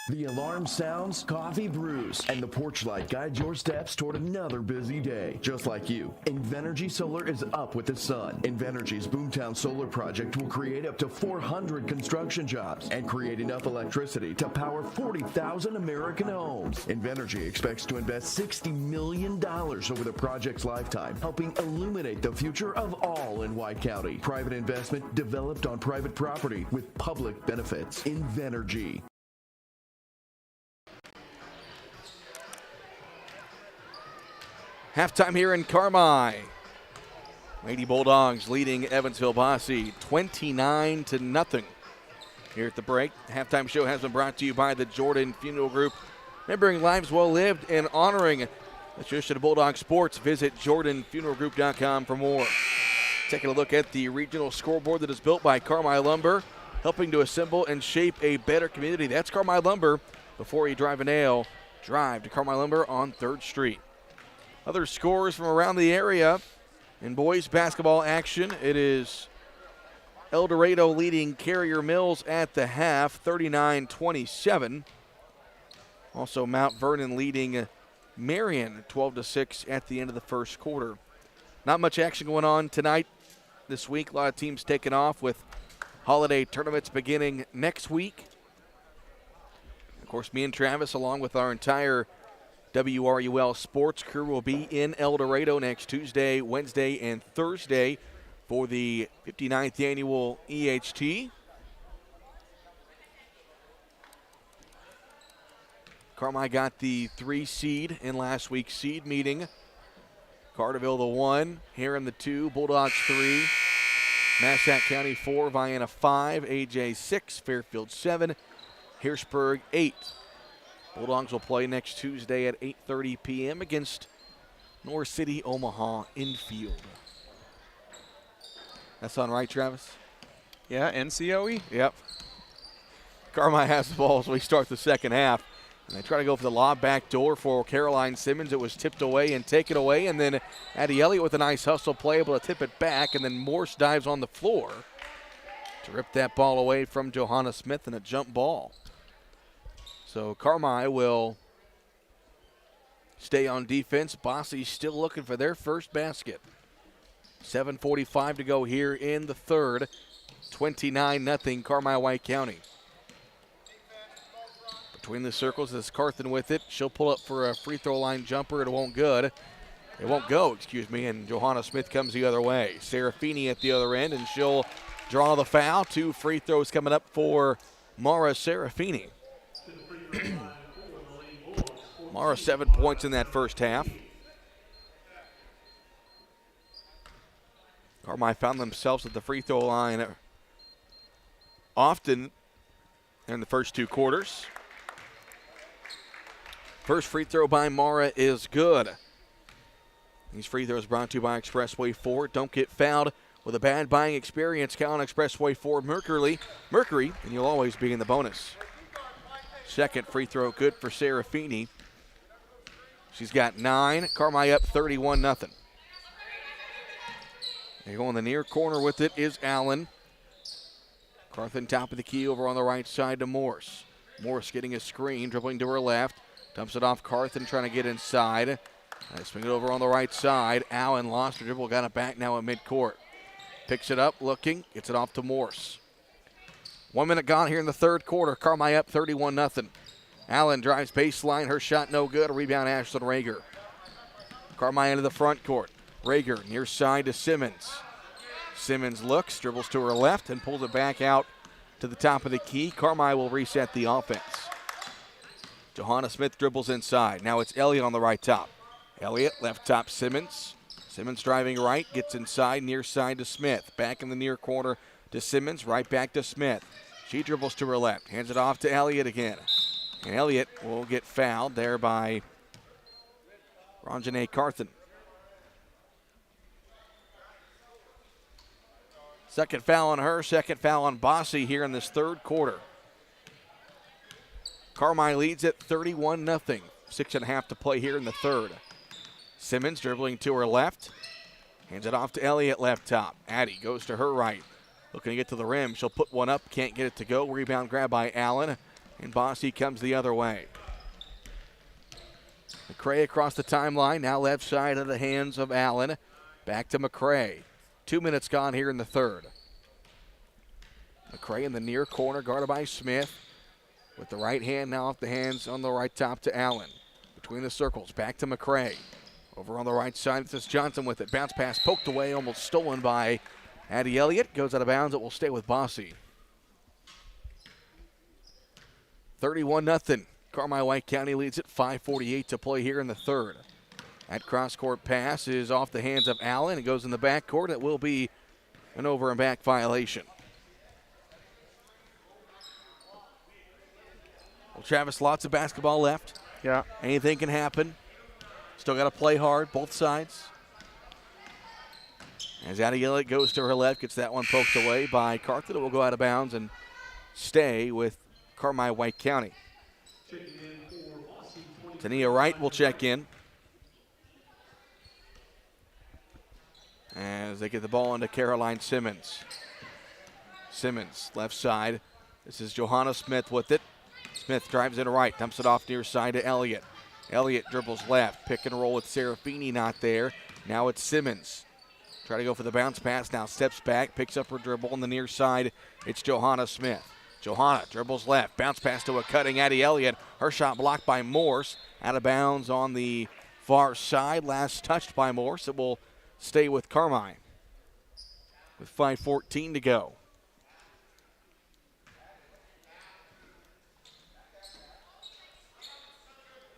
The alarm sounds, coffee brews, and the porch light guides your steps toward another busy day. Just like you, Invenergy Solar is up with the sun. Invenergy's Boomtown Solar project will create up to 400 construction jobs and create enough electricity to power 40,000 American homes. Invenergy expects to invest $60 million over the project's lifetime, helping illuminate the future of all in White County. Private investment developed on private property with public benefits. Invenergy. Halftime here in Carmi. Lady Bulldogs leading Evansville Bosse 29-0. Here at the break, the halftime show has been brought to you by the Jordan Funeral Group. Remembering lives well lived and honoring the tradition of Bulldog sports, visit jordanfuneralgroup.com for more. Taking a look at the regional scoreboard that is built by Carmi Lumber, helping to assemble and shape a better community. That's Carmi Lumber. Before you drive a nail, drive to Carmi Lumber on 3rd Street. Other scores from around the area in boys basketball action. It is El Dorado leading Carrier Mills at the half, 39-27. Also Mount Vernon leading Marion 12-6 at the end of the first quarter. Not much action going on tonight this week. A lot of teams taking off with holiday tournaments beginning next week. Of course, me and Travis, along with our entire WRUL sports crew, will be in El Dorado next Tuesday, Wednesday, and Thursday for the 59th annual EHT. Carmi got the 3 seed in last week's seed meeting. Carterville the 1, Heron the 2, Bulldogs 3, Massac County 4, Vienna 5, AJ 6, Fairfield 7, Hirschberg 8. Bulldogs will play next Tuesday at 8:30 p.m. against North City, Omaha infield. That's on right, Travis? Yeah, NCOE? Yep. Carmi has the ball as we start the second half. And they try to go for the lob back door for Caroline Simmons. It was tipped away and taken away. And then Addie Elliott with a nice hustle play, able to tip it back. And then Morse dives on the floor to rip that ball away from Johanna Smith and a jump ball. So Carmi will stay on defense. Bosse still looking for their first basket. 7:45 to go here in the third. 29-0 Carmi White County. Between the circles is Carthen with it. She'll pull up for a free throw line jumper. It won't go, and Johanna Smith comes the other way. Serafini at the other end, and she'll draw the foul. 2 free throws coming up for Mara Serafini. Mara 7 points in that first half. Carmi found themselves at the free throw line often in the first 2 quarters. First free throw by Mara is good. These free throws brought to you by Expressway Ford. Don't get fouled with a bad buying experience. Count on Expressway Ford Mercury, and you'll always be in the bonus. Second free throw good for Serafini. She's got 9. Carmi up 31-0. They go in the near corner with it is Allen. Carthen top of the key over on the right side to Morse. Morse getting a screen, dribbling to her left. Dumps it off Carthen, trying to get inside. Swing it over on the right side. Allen lost her dribble, got it back now at midcourt. Picks it up, looking, gets it off to Morse. 1 minute gone here in the third quarter. Carmi up 31-0. Allen drives baseline, her shot no good. Rebound Ashlyn Rager. Carmi into the front court. Rager near side to Simmons. Simmons looks, dribbles to her left, and pulls it back out to the top of the key. Carmi will reset the offense. Johanna Smith dribbles inside. Now it's Elliott on the right top. Elliott left top Simmons. Simmons driving right, gets inside, near side to Smith. Back in the near corner to Simmons, right back to Smith. She dribbles to her left, hands it off to Elliott again. And Elliott will get fouled there by Ranjanae Carthen. Second foul on her, second foul on Bosse here in this third quarter. Carmi leads at 31-0. 6.5 to play here in the third. Simmons dribbling to her left. Hands it off to Elliott left top. Addie goes to her right. Looking to get to the rim. She'll put one up. Can't get it to go. Rebound grab by Allen. And Bosse comes the other way. McCray across the timeline. Now left side of the hands of Allen. Back to McCray. 2 minutes gone here in the third. McCray in the near corner, guarded by Smith. With the right hand now off the hands on the right top to Allen. Between the circles, back to McCray. Over on the right side, this is Johnson with it. Bounce pass poked away, almost stolen by Addie Elliott. Goes out of bounds. It will stay with Bosse. 31-0. Carmi White County leads it. 5:48 to play here in the third. That cross-court pass is off the hands of Allen. It goes in the backcourt. It will be an over and back violation. Well, Travis, lots of basketball left. Yeah. Anything can happen. Still got to play hard, both sides. As Addie Elliott goes to her left, gets that one poked away by Carthen. It will go out of bounds and stay with Carmi White County. Tania Wright will check in. As they get the ball into Caroline Simmons. Simmons, left side. This is Johanna Smith with it. Smith drives in right, dumps it off near side to Elliott. Elliott dribbles left, pick and roll with Serafini, not there. Now it's Simmons. Try to go for the bounce pass, now steps back, picks up her dribble on the near side. It's Johanna Smith. Johanna dribbles left, bounce pass to a cutting Addie Elliott. Her shot blocked by Morse, out of bounds on the far side. Last touched by Morse. It will stay with Carmine with 5:14 to go.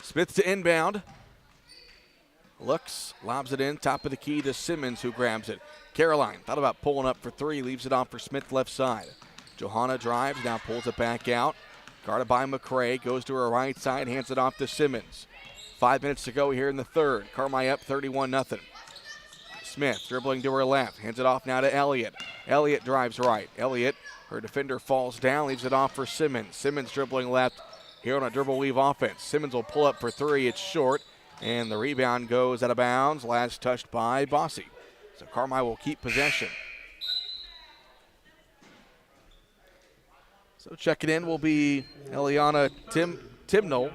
Smith to inbound. Looks, lobs it in, top of the key to Simmons, who grabs it. Caroline thought about pulling up for three, leaves it off for Smith left side. Johanna drives, now pulls it back out. Guarded by McCray, goes to her right side, hands it off to Simmons. 5 minutes to go here in the third. Carmi up 31-0. Smith dribbling to her left, hands it off now to Elliott. Elliott drives right. Elliott, her defender falls down, leaves it off for Simmons. Simmons dribbling left here on a dribble weave offense. Simmons will pull up for three, it's short. And the rebound goes out of bounds. Last touched by Bosse. So Carmi will keep possession. So checking in will be Eliana Timnall.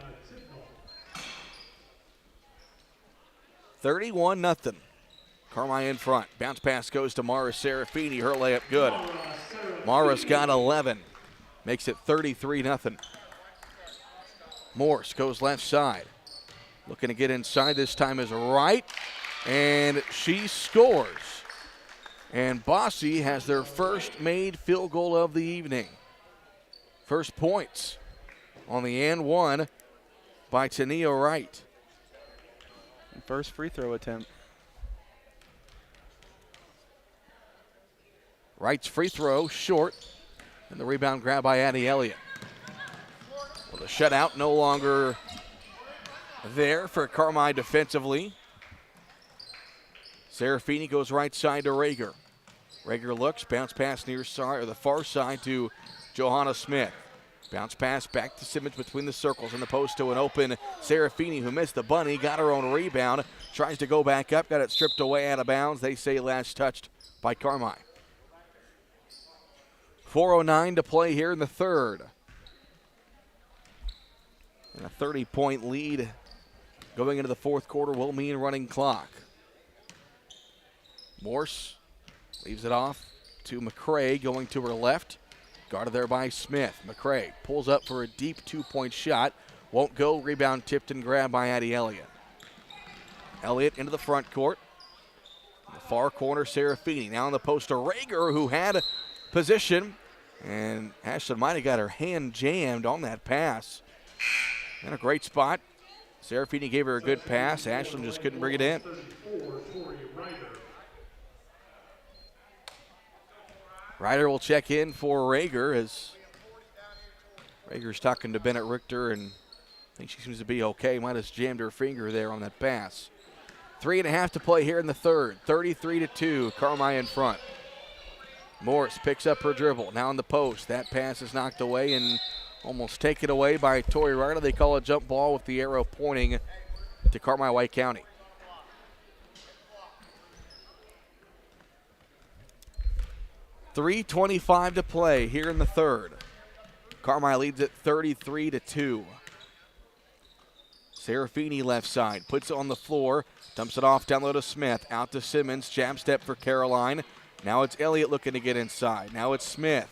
31-0. Carmi in front. Bounce pass goes to Mara Serafini. Her layup good. Mara's got 11. Makes it 33-0. Morse goes left side. Looking to get inside, this time is right, and she scores. And Bosse has their first made field goal of the evening. First points on the and one by Tania Wright. First free throw attempt. Wright's free throw short, and the rebound grab by Addie Elliott. Well, the shutout no longer there for Carmi defensively. Serafini goes right side to Rager. Rager looks, bounce pass near side or the far side to Johanna Smith. Bounce pass back to Simmons between the circles and the post to an open Serafini, who missed the bunny, got her own rebound, tries to go back up, got it stripped away out of bounds. They say last touched by Carmi. 4:09 to play here in the third. And a 30-point lead going into the fourth quarter will mean running clock. Morse leaves it off to McCray, going to her left. Guarded there by Smith. McCray pulls up for a deep two-point shot. Won't go. Rebound tipped and grabbed by Addie Elliott. Elliott into the front court. In the far corner, Serafini. Now in the post to Rager, who had position. And Ashland might have got her hand jammed on that pass. In a great spot. Serafini gave her a good pass. Ashland just couldn't bring it in. Ryder will check in for Rager as Rager's talking to Bennett Richter, and I think she seems to be okay. Might have jammed her finger there on that pass. 3.5 to play here in the third. 33-2. Carmi in front. Morris picks up her dribble. Now in the post. That pass is knocked away and almost taken away by Tori Ryder. They call a jump ball with the arrow pointing to Carmi-White County. .325 to play here in the third. Carmi leads it 33-2. Serafini left side, puts it on the floor, dumps it off down low to Smith, out to Simmons, jab step for Caroline. Now it's Elliott looking to get inside. Now it's Smith.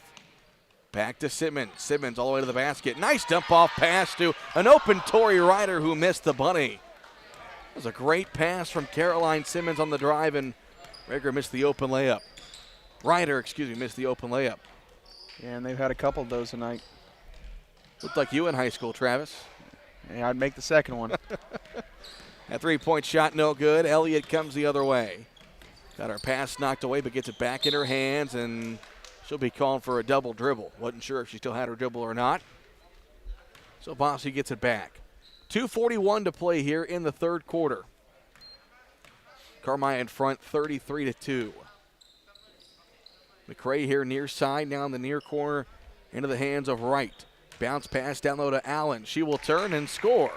Back to Simmons. Simmons all the way to the basket. Nice dump off pass to an open Tori Ryder, who missed the bunny. That was a great pass from Caroline Simmons on the drive, and Rager missed the open layup. Ryder, missed the open layup. Yeah, and they've had a couple of those tonight. Looked like you in high school, Travis. Yeah, I'd make the second one. That three-point shot no good. Elliott comes the other way. Got her pass knocked away, but gets it back in her hands, and she'll be calling for a double dribble. Wasn't sure if she still had her dribble or not. So Bosse gets it back. 2:41 to play here in the third quarter. Carmi in front, 33-2. McCray here near side, now in the near corner, into the hands of Wright. Bounce pass down low to Allen. She will turn and score.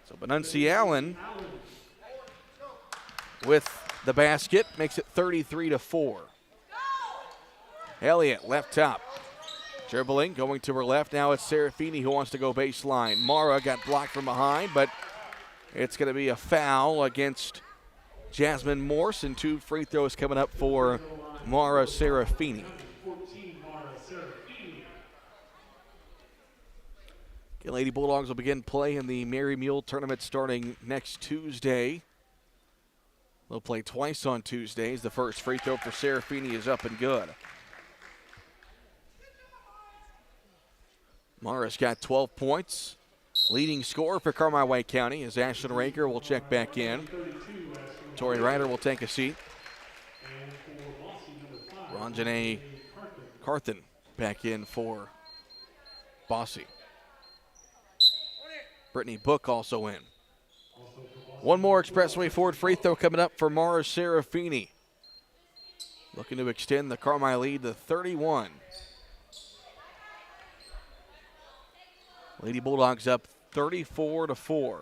So Benunci Allen with the basket makes it 33-4. Elliott left top. Dribbling, going to her left. Now it's Serafini who wants to go baseline. Mara got blocked from behind, but it's going to be a foul against Jasmine Morse, and 2 free throws coming up for Mara Serafini. 14, Mara Serafini. Lady Bulldogs will begin play in the Mary Mule tournament starting next Tuesday. They'll play twice on Tuesdays. The first free throw for Serafini is up and good. Mara's got 12 points. Leading scorer for Carmi White County is Ashlyn Raker will check back in. Tori Ryder will take a seat. Ranjanae Carthen back in for Bosse. Brittany Book also in. One more Expressway Ford free throw coming up for Mara Serafini. Looking to extend the Carmi lead to 31. Lady Bulldogs up 34-4.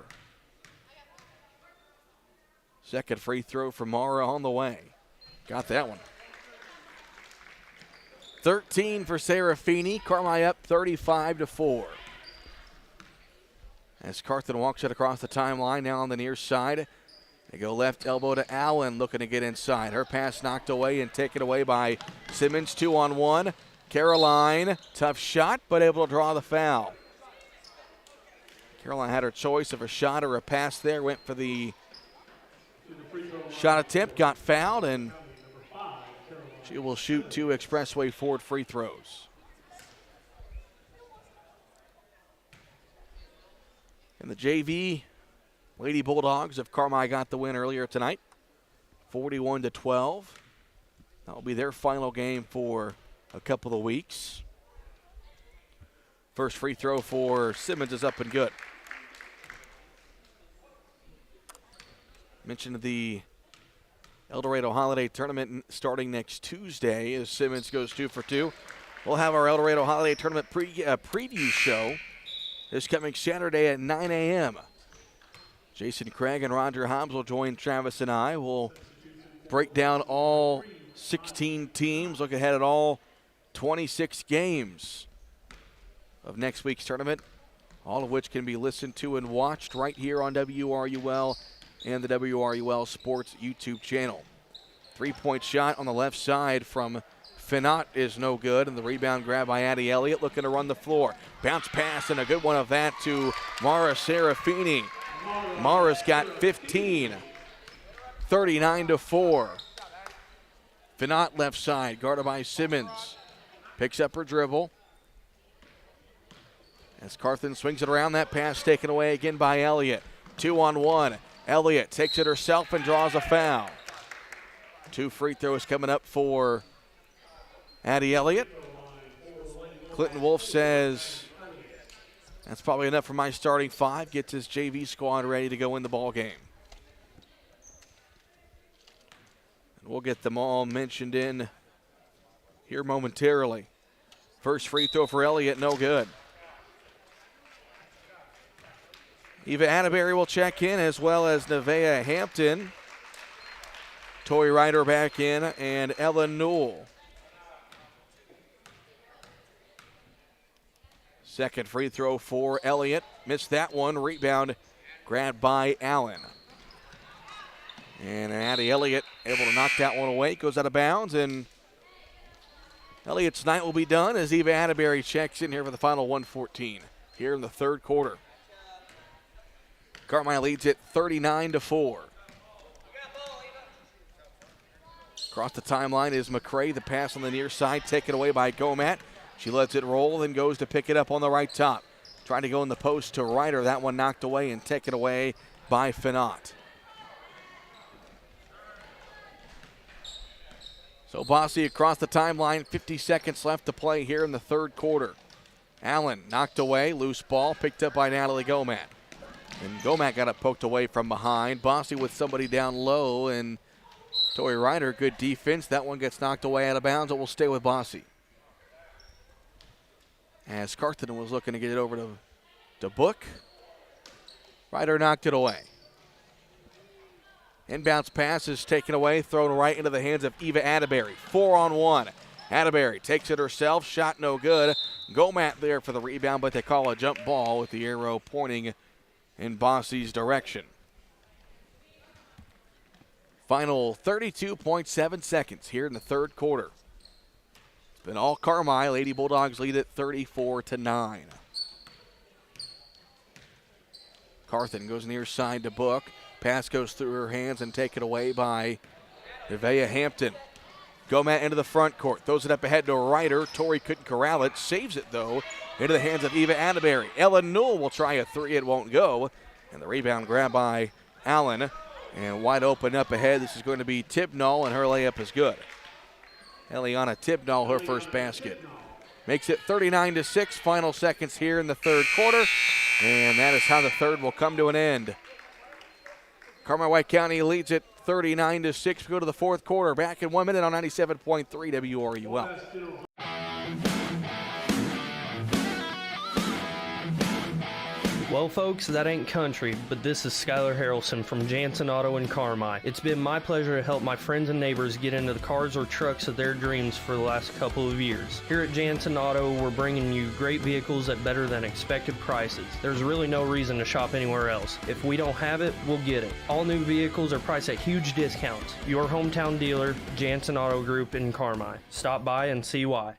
Second free throw for Mara on the way. Got that one. 13 for Serafini. Carmi up 35-4. As Carthen walks it across the timeline, now on the near side. They go left elbow to Allen, looking to get inside. Her pass knocked away and taken away by Simmons, 2-on-1. Caroline, tough shot, but able to draw the foul. Caroline had her choice of a shot or a pass there, went for the shot attempt, got fouled, and she will shoot 2 Expressway Ford free throws. And the JV Lady Bulldogs of Carmi got the win earlier tonight, 41-12. That will be their final game for a couple of weeks. First free throw for Simmons is up and good. Mentioned the El Dorado Holiday Tournament starting next Tuesday as Simmons goes 2 for 2. We'll have our El Dorado Holiday Tournament preview show this coming Saturday at 9 a.m. Jason Craig and Roger Hobbs will join Travis and I. We'll break down all 16 teams, look ahead at all 26 games of next week's tournament, all of which can be listened to and watched right here on WRUL and the WRUL Sports YouTube channel. 3-point shot on the left side from Finot is no good, and the rebound grab by Addie Elliott looking to run the floor. Bounce pass and a good one of that to Mara Serafini. Mara's got 15, 39-4. Finot left side, guarded by Simmons. Picks up her dribble. As Carthen swings it around, that pass taken away again by Elliott. 2-on-1. Elliott takes it herself and draws a foul. 2 free throws coming up for Addie Elliott. Clinton Wolf says, that's probably enough for my starting 5. Gets his JV squad ready to go in the ball game. And we'll get them all mentioned in here momentarily. First free throw for Elliott, no good. Eva Atterbury will check in, as well as Nevaeh Hampton. Tori Ryder back in, and Ellen Newell. Second free throw for Elliott. Missed that one. Rebound grabbed by Allen. And Addie Elliott able to knock that one away. Goes out of bounds, and Elliott's night will be done as Eva Atterbury checks in here for the final 1:14 here in the third quarter. Carmi leads it 39-4. Across the timeline is McCray. The pass on the near side taken away by Gomat. She lets it roll, then goes to pick it up on the right top. Trying to go in the post to Ryder. That one knocked away and taken away by Finot. So Bosse across the timeline. 50 seconds left to play here in the third quarter. Allen knocked away. Loose ball picked up by Natalie Gomat. And Gomat got it poked away from behind. Bosse with somebody down low, and Tori Ryder, good defense. That one gets knocked away out of bounds. It will stay with Bosse. As Carthen was looking to get it over to Book. Ryder knocked it away. Inbounds pass is taken away, thrown right into the hands of Eva Atterbury. 4-on-1. Atterbury takes it herself. Shot no good. Gomat there for the rebound, but they call a jump ball with the arrow pointing in Bosse's direction. Final 32.7 seconds here in the third quarter. It's been all Carmi. Lady Bulldogs lead it 34-9. Carthen goes near side to Book. Pass goes through her hands and taken away by Nevaeh Hampton. Gomat into the front court. Throws it up ahead to Ryder. Tori couldn't corral it. Saves it, though, into the hands of Eva Atterbury. Ella Newell will try a three. It won't go. And the rebound grab by Allen. And wide open up ahead. This is going to be Tibnall, and her layup is good. Eliana Tibnall, her first basket. Makes it 39-6. Final seconds here in the third quarter. And that is how the third will come to an end. Carmi-White County leads it 39-6. We go to the fourth quarter. Back in 1 minute on 97.3 WRUL. Well, folks, that ain't country, but this is Skylar Harrelson from Jansen Auto in Carmi. It's been my pleasure to help my friends and neighbors get into the cars or trucks of their dreams for the last couple of years. Here at Jansen Auto, we're bringing you great vehicles at better than expected prices. There's really no reason to shop anywhere else. If we don't have it, we'll get it. All new vehicles are priced at huge discounts. Your hometown dealer, Jansen Auto Group in Carmi. Stop by and see why.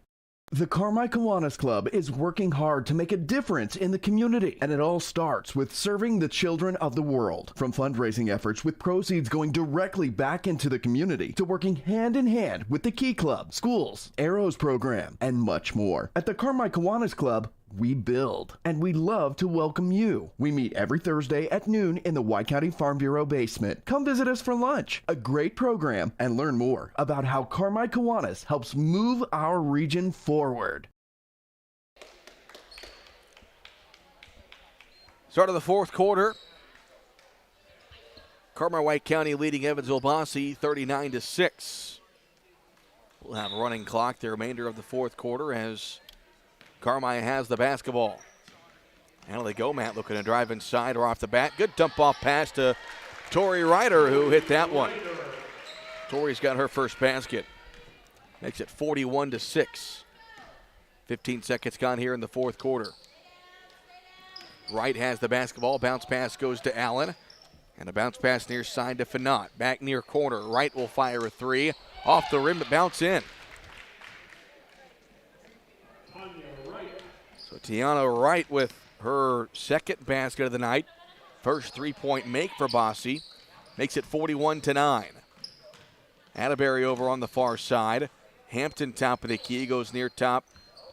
The Carmi Kiwanis Club is working hard to make a difference in the community, and it all starts with serving the children of the world. From fundraising efforts with proceeds going directly back into the community to working hand in hand with the Key Club, schools, Arrows program, and much more. At the Carmi Kiwanis Club, we build, and we love to welcome you. We meet every Thursday at noon in the White County Farm Bureau basement. Come visit us for lunch, a great program, and learn more about how Carmi Kiwanis helps move our region forward. Start of the fourth quarter. Carmi-White County leading Evansville Bosse 39-6. We'll have a running clock the remainder of the fourth quarter as Carmi has the basketball. Annalie Gomat looking to drive inside or off the bat. Good dump off pass to Tori Ryder, who hit that one. Tori's got her first basket. Makes it 41-6. 15 seconds gone here in the fourth quarter. Wright has the basketball. Bounce pass goes to Allen. And a bounce pass near side to Fanat. Back near corner. Wright will fire a three. Off the rim, but bounce in. So Tiana Wright with her second basket of the night. First three-point make for Bosse. Makes it 41-9. Atterbury over on the far side. Hampton top of the key, goes near top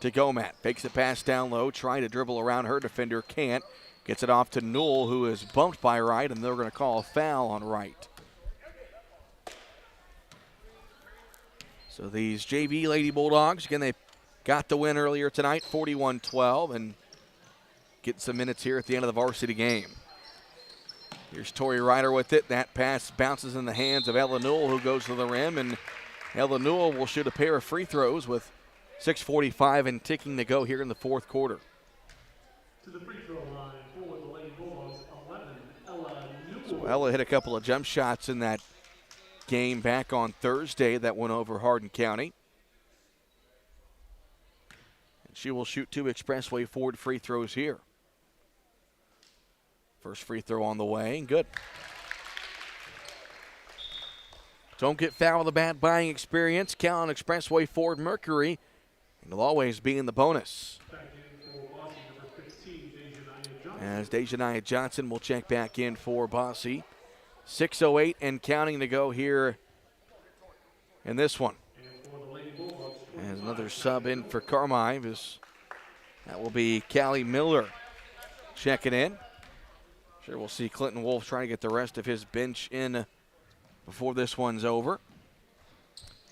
to Gomat. Fakes the pass down low, trying to dribble around her defender, can't. Gets it off to Newell, who is bumped by Wright, and they're going to call a foul on Wright. So these JV Lady Bulldogs, again, they got the win earlier tonight, 41-12, and getting some minutes here at the end of the varsity game. Here's Tori Ryder with it. That pass bounces in the hands of Ella Newell, who goes to the rim, and Ella Newell will shoot a pair of free throws with 6:45 and ticking to go here in the fourth quarter. To the free throw line for the Lady Bulldogs, 11, Ella Newell. So Ella hit a couple of jump shots in that game back on Thursday that went over Hardin County. And she will shoot two Expressway Ford free throws here. First free throw on the way, and good. Don't get fouled with a bad buying experience. Count on Expressway Ford Mercury. And it'll always be in the bonus. As Dejanaya Johnson will check back in for Bosse. 6:08 and counting to go here in this one. As another sub in for Carmi. That will be Callie Miller checking in. Sure, we'll see Clinton Wolf trying to get the rest of his bench in before this one's over.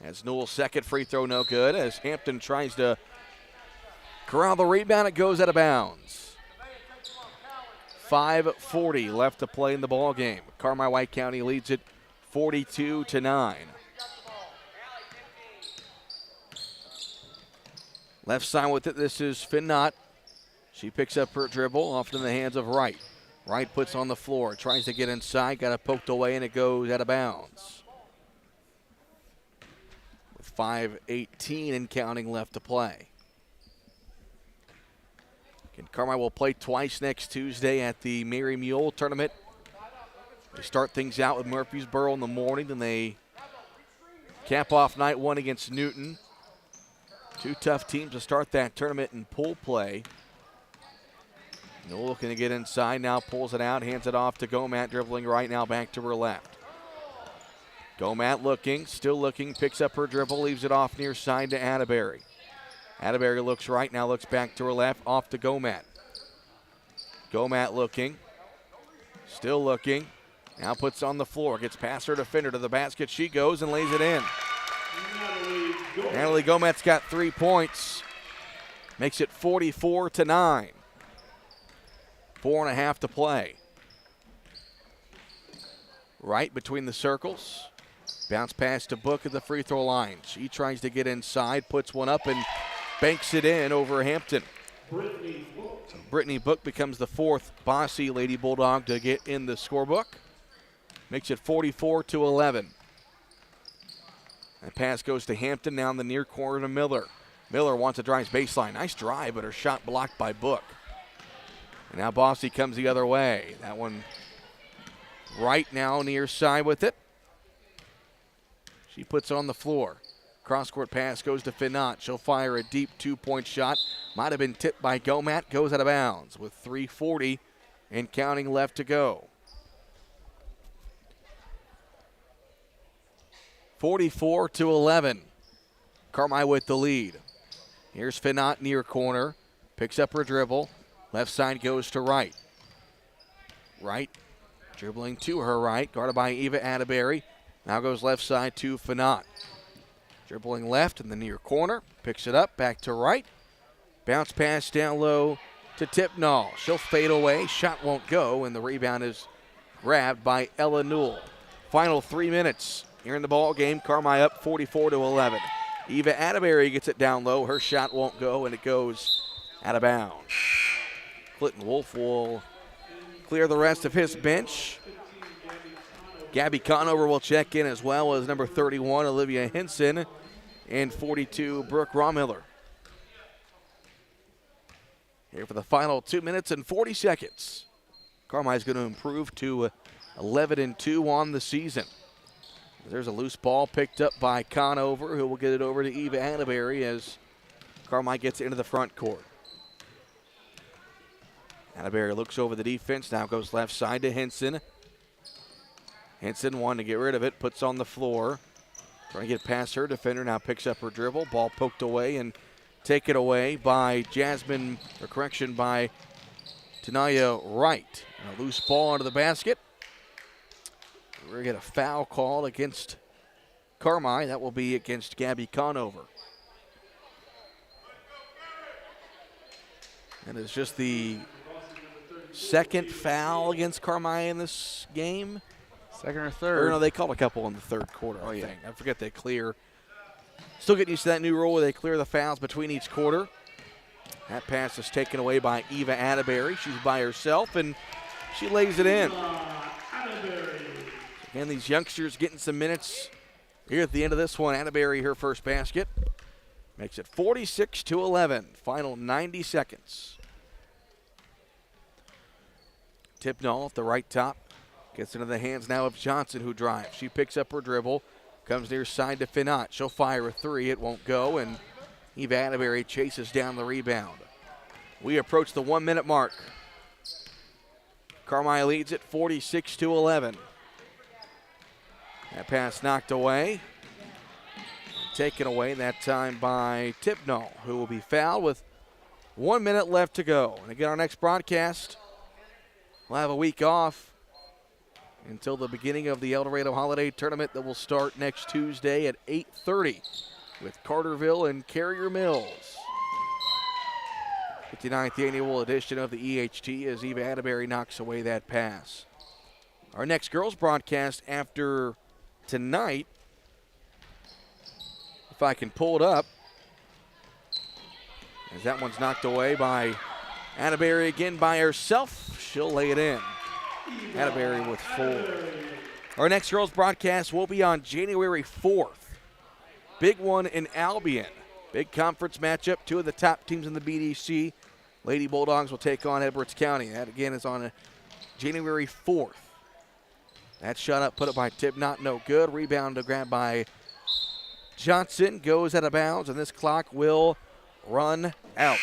As Newell's second free throw no good. As Hampton tries to corral the rebound, it goes out of bounds. 5:40 left to play in the ball game. Carmi-White County leads it 42-9. Left side with it, this is Finnott. She picks up her dribble, off in the hands of Wright. Wright puts on the floor, tries to get inside, got it poked away, and it goes out of bounds. With 5:18 and counting left to play. Carmi will play twice next Tuesday at the Mary Mule tournament They start things out with Murfreesboro in the morning, then they cap off night one against Newton. Two tough teams to start that tournament in pool play. Newell looking to get inside, now pulls it out, hands it off to Gomat, dribbling right now back to her left. Gomat looking, still looking, picks up her dribble, leaves it off near side to Atterbury. Atterbury looks right, now looks back to her left, off to Gomat. Gomat looking, still looking, now puts on the floor, gets past her defender to the basket, she goes and lays it in. Natalie Gomet's got 3 points, makes it 44-9. 4.5 to play. Right between the circles. Bounce pass to Book at the free throw line. She tries to get inside, puts one up and banks it in over Hampton. So Brittany Book becomes the 4th Bosse Lady Bulldog to get in the scorebook. Makes it 44-11. That pass goes to Hampton, now in the near corner to Miller. Miller wants to drive baseline. Nice drive, but her shot blocked by Book. And now Bosse comes the other way. That one right now near side with it. She puts it on the floor. Cross-court pass goes to Finot. She'll fire a deep 2-point shot. Might have been tipped by Gomat. Goes out of bounds with 3:40 and counting left to go. 44-11. Carmi with the lead. Here's Finot near corner. Picks up her dribble. Left side goes to Wright. Wright dribbling to her right, guarded by Eva Atterbury. Now goes left side to Finot. Dribbling left in the near corner, picks it up, back to Wright. Bounce pass down low to Tipnall. She'll fade away, shot won't go, and the rebound is grabbed by Ella Newell. Final 3 minutes here in the ball game. Carmi up 44-11. Eva Atterbury gets it down low, her shot won't go, and it goes out of bounds. Clinton Wolf will clear the rest of his bench. Gabby Conover will check in, as well as number 31, Olivia Henson, and 42, Brooke Romhiller. Here for the final 2 minutes and 40 seconds. Carmi's going to improve to 11-2 on the season. There's a loose ball picked up by Conover, who will get it over to Eva Atterbury as Carmi gets into the front court. Atterbury looks over the defense, now goes left side to Henson. Henson wanting to get rid of it, puts on the floor. Trying to get past her defender, now picks up her dribble. Ball poked away and taken away by by Tanaya Wright. And a loose ball under the basket. We're going to get a foul called against Carmi. That will be against Gabby Conover. And it's just the second foul against Carmi in this game. Second or third? Or no, they called a couple in the third quarter, I think. I forget they clear. Still getting used to that new rule where they clear the fouls between each quarter. That pass is taken away by Eva Atterbury. She's by herself, and she lays it in. Again, these youngsters getting some minutes here at the end of this one. Atterbury, her first basket. Makes it 46-11. Final 90 seconds. Tipnall at the right top. Gets into the hands now of Johnson, who drives. She picks up her dribble. Comes near side to Finot. She'll fire a three. It won't go, and Eva Atterbury chases down the rebound. We approach the 1 minute mark. Carmi leads it 46-11. That pass knocked away. Taken away that time by Tipnall, who will be fouled with 1 minute left to go. And again, our next broadcast, we'll have a week off until the beginning of the El Dorado Holiday Tournament that will start next Tuesday at 8:30 with Carterville and Carrier Mills. 59th annual edition of the EHT as Eva Atterbury knocks away that pass. Our next girls broadcast after tonight, if I can pull it up, as that one's knocked away by Atterbury again by herself. She'll lay it in. Atterbury with 4. Our next girls broadcast will be on January 4th. Big one in Albion. Big conference matchup. 2 of the top teams in the BDC. Lady Bulldogs will take on Edwards County. That again is on January 4th. That shot up, put up by Tibnot, no good. Rebound to grab by Johnson, goes out of bounds, and this clock will run out.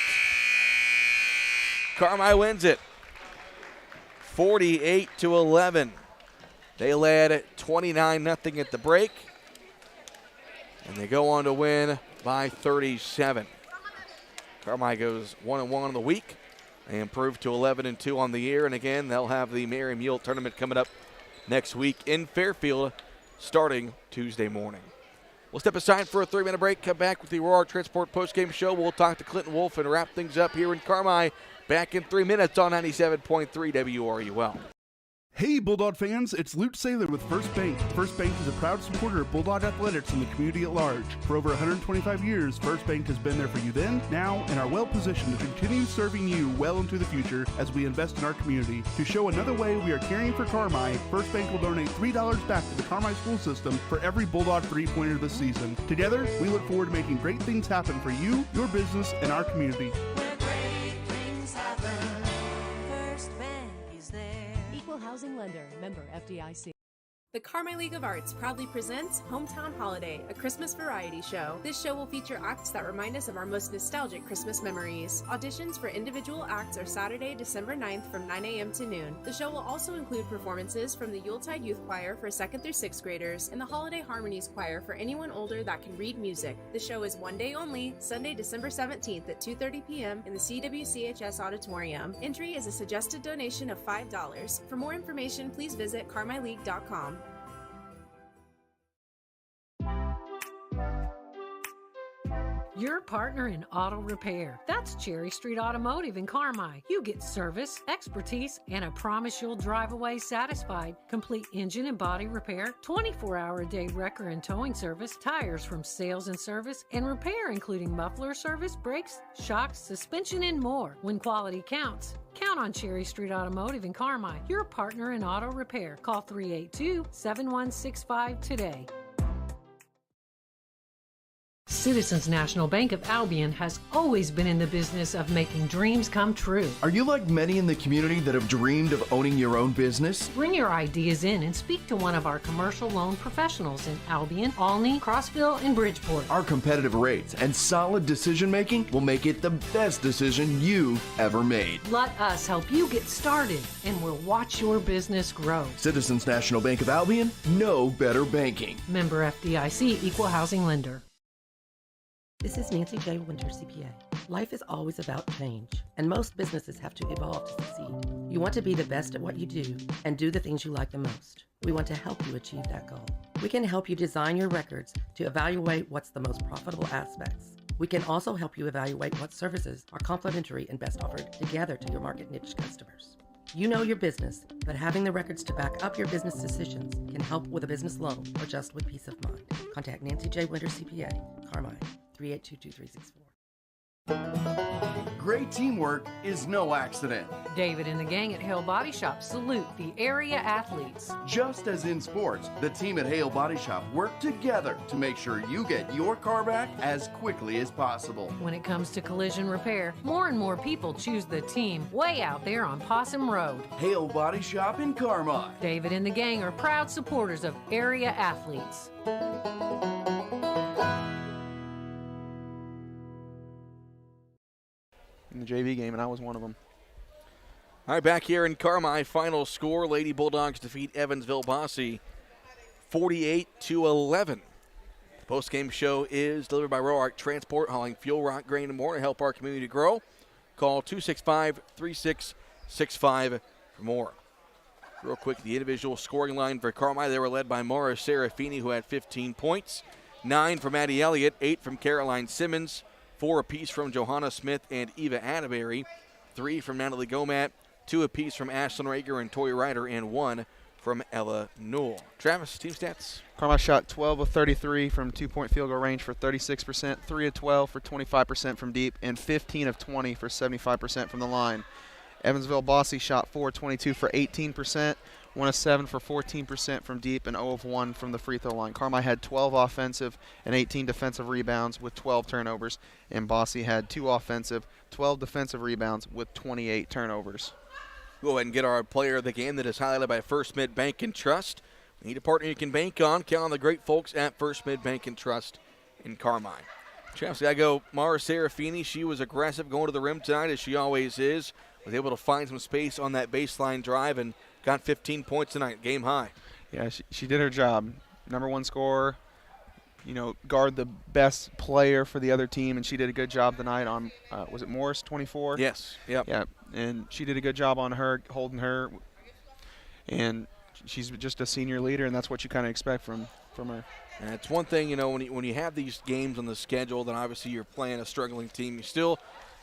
Carmi wins it, 48-11. They led 29-0 at the break, and they go on to win by 37. Carmi goes 1-1 on the week. They improved to 11-2 on the year, and again, they'll have the Mary Mule tournament coming up next week in Fairfield starting Tuesday morning. We'll step aside for a 3-minute break, come back with the Aurora Transport postgame show. We'll talk to Clinton Wolf and wrap things up here in Carmi. Back in 3 minutes on 97.3 WRUL. Hey Bulldog fans, it's Lute Saylor with First Bank. First Bank is a proud supporter of Bulldog athletics and the community at large. For over 125 years, First Bank has been there for you then, now, and are well positioned to continue serving you well into the future as we invest in our community. To show another way we are caring for Carmi, First Bank will donate $3 back to the Carmi school system for every Bulldog three-pointer this season. Together, we look forward to making great things happen for you, your business, and our community. Housing lender, member FDIC. The Carmi League of Arts proudly presents Hometown Holiday, a Christmas variety show. This show will feature acts that remind us of our most nostalgic Christmas memories. Auditions for individual acts are Saturday, December 9th from 9 a.m. to noon. The show will also include performances from the Yuletide Youth Choir for 2nd through 6th graders and the Holiday Harmonies Choir for anyone older that can read music. The show is one day only, Sunday, December 17th at 2:30 p.m. in the CWCHS Auditorium. Entry is a suggested donation of $5. For more information, please visit carmileague.com. Your partner in auto repair. That's Cherry Street Automotive in Carmi. You get service, expertise, and a promise you'll drive away satisfied. Complete engine and body repair, 24-hour-a-day wrecker and towing service, tires from sales and service, and repair including muffler service, brakes, shocks, suspension, and more. When quality counts, count on Cherry Street Automotive in Carmi. Your partner in auto repair. Call 382-7165 today. Citizens National Bank of Albion has always been in the business of making dreams come true. Are you like many in the community that have dreamed of owning your own business? Bring your ideas in and speak to one of our commercial loan professionals in Albion, Olney, Crossville, and Bridgeport. Our competitive rates and solid decision making will make it the best decision you've ever made. Let us help you get started, and we'll watch your business grow. Citizens National Bank of Albion, no better banking. Member FDIC, Equal Housing Lender. This is Nancy J. Winter, CPA. Life is always about change, and most businesses have to evolve to succeed. You want to be the best at what you do and do the things you like the most. We want to help you achieve that goal. We can help you design your records to evaluate what's the most profitable aspects. We can also help you evaluate what services are complementary and best offered together to your market niche customers. You know your business, but having the records to back up your business decisions can help with a business loan or just with peace of mind. Contact Nancy J. Winter, CPA, Carmi, 3822364. Great teamwork is no accident. David and the gang at Hale Body Shop salute the area athletes. Just as in sports, the team at Hale Body Shop work together to make sure you get your car back as quickly as possible. When it comes to collision repair, more and more people choose the team way out there on Possum Road. Hale Body Shop in Carmi. David and the gang are proud supporters of area athletes. In the JV game, and I was one of them. All right, back here in Carmi, final score, Lady Bulldogs defeat Evansville Bosse 48-11. The post-game show is delivered by Roark Transport, hauling fuel, rock, grain, and more to help our community grow. Call 265-3665 for more. Real quick, the individual scoring line for Carmi, they were led by Mara Serafini, who had 15 points, 9 from Addie Elliott, 8 from Caroline Simmons, 4 apiece from Johanna Smith and Eva Atterbury, 3 from Natalie Gomat, 2 apiece from Ashlyn Rager and Tori Ryder, and 1 from Ella Newell. Travis, team stats. Carmi shot 12 of 33 from two-point field goal range for 36%, 3 of 12 for 25% from deep, and 15 of 20 for 75% from the line. Evansville Bosse shot 4 of 22 for 18%, 1 of 7 for 14% from deep, and 0 of 1 from the free throw line. Carmi had 12 offensive and 18 defensive rebounds with 12 turnovers, and Bosse had 2 offensive, 12 defensive rebounds with 28 turnovers. Go ahead and get our player of the game that is highlighted by First Mid Bank and Trust. We need a partner you can bank on. Count on the great folks at First Mid Bank and Trust in Carmine. Champs, I go Mara Serafini. She was aggressive going to the rim tonight, as she always is. Was able to find some space on that baseline drive and got 15 points tonight, game high. Yeah, she did her job. Number one scorer, guard the best player for the other team, and she did a good job tonight on, was it Morris, 24? Yes, yep. Yeah, and she did a good job on her, holding her, and she's just a senior leader, and that's what you kind of expect from her. And it's one thing, when you have these games on the schedule, then obviously you're playing a struggling team. You still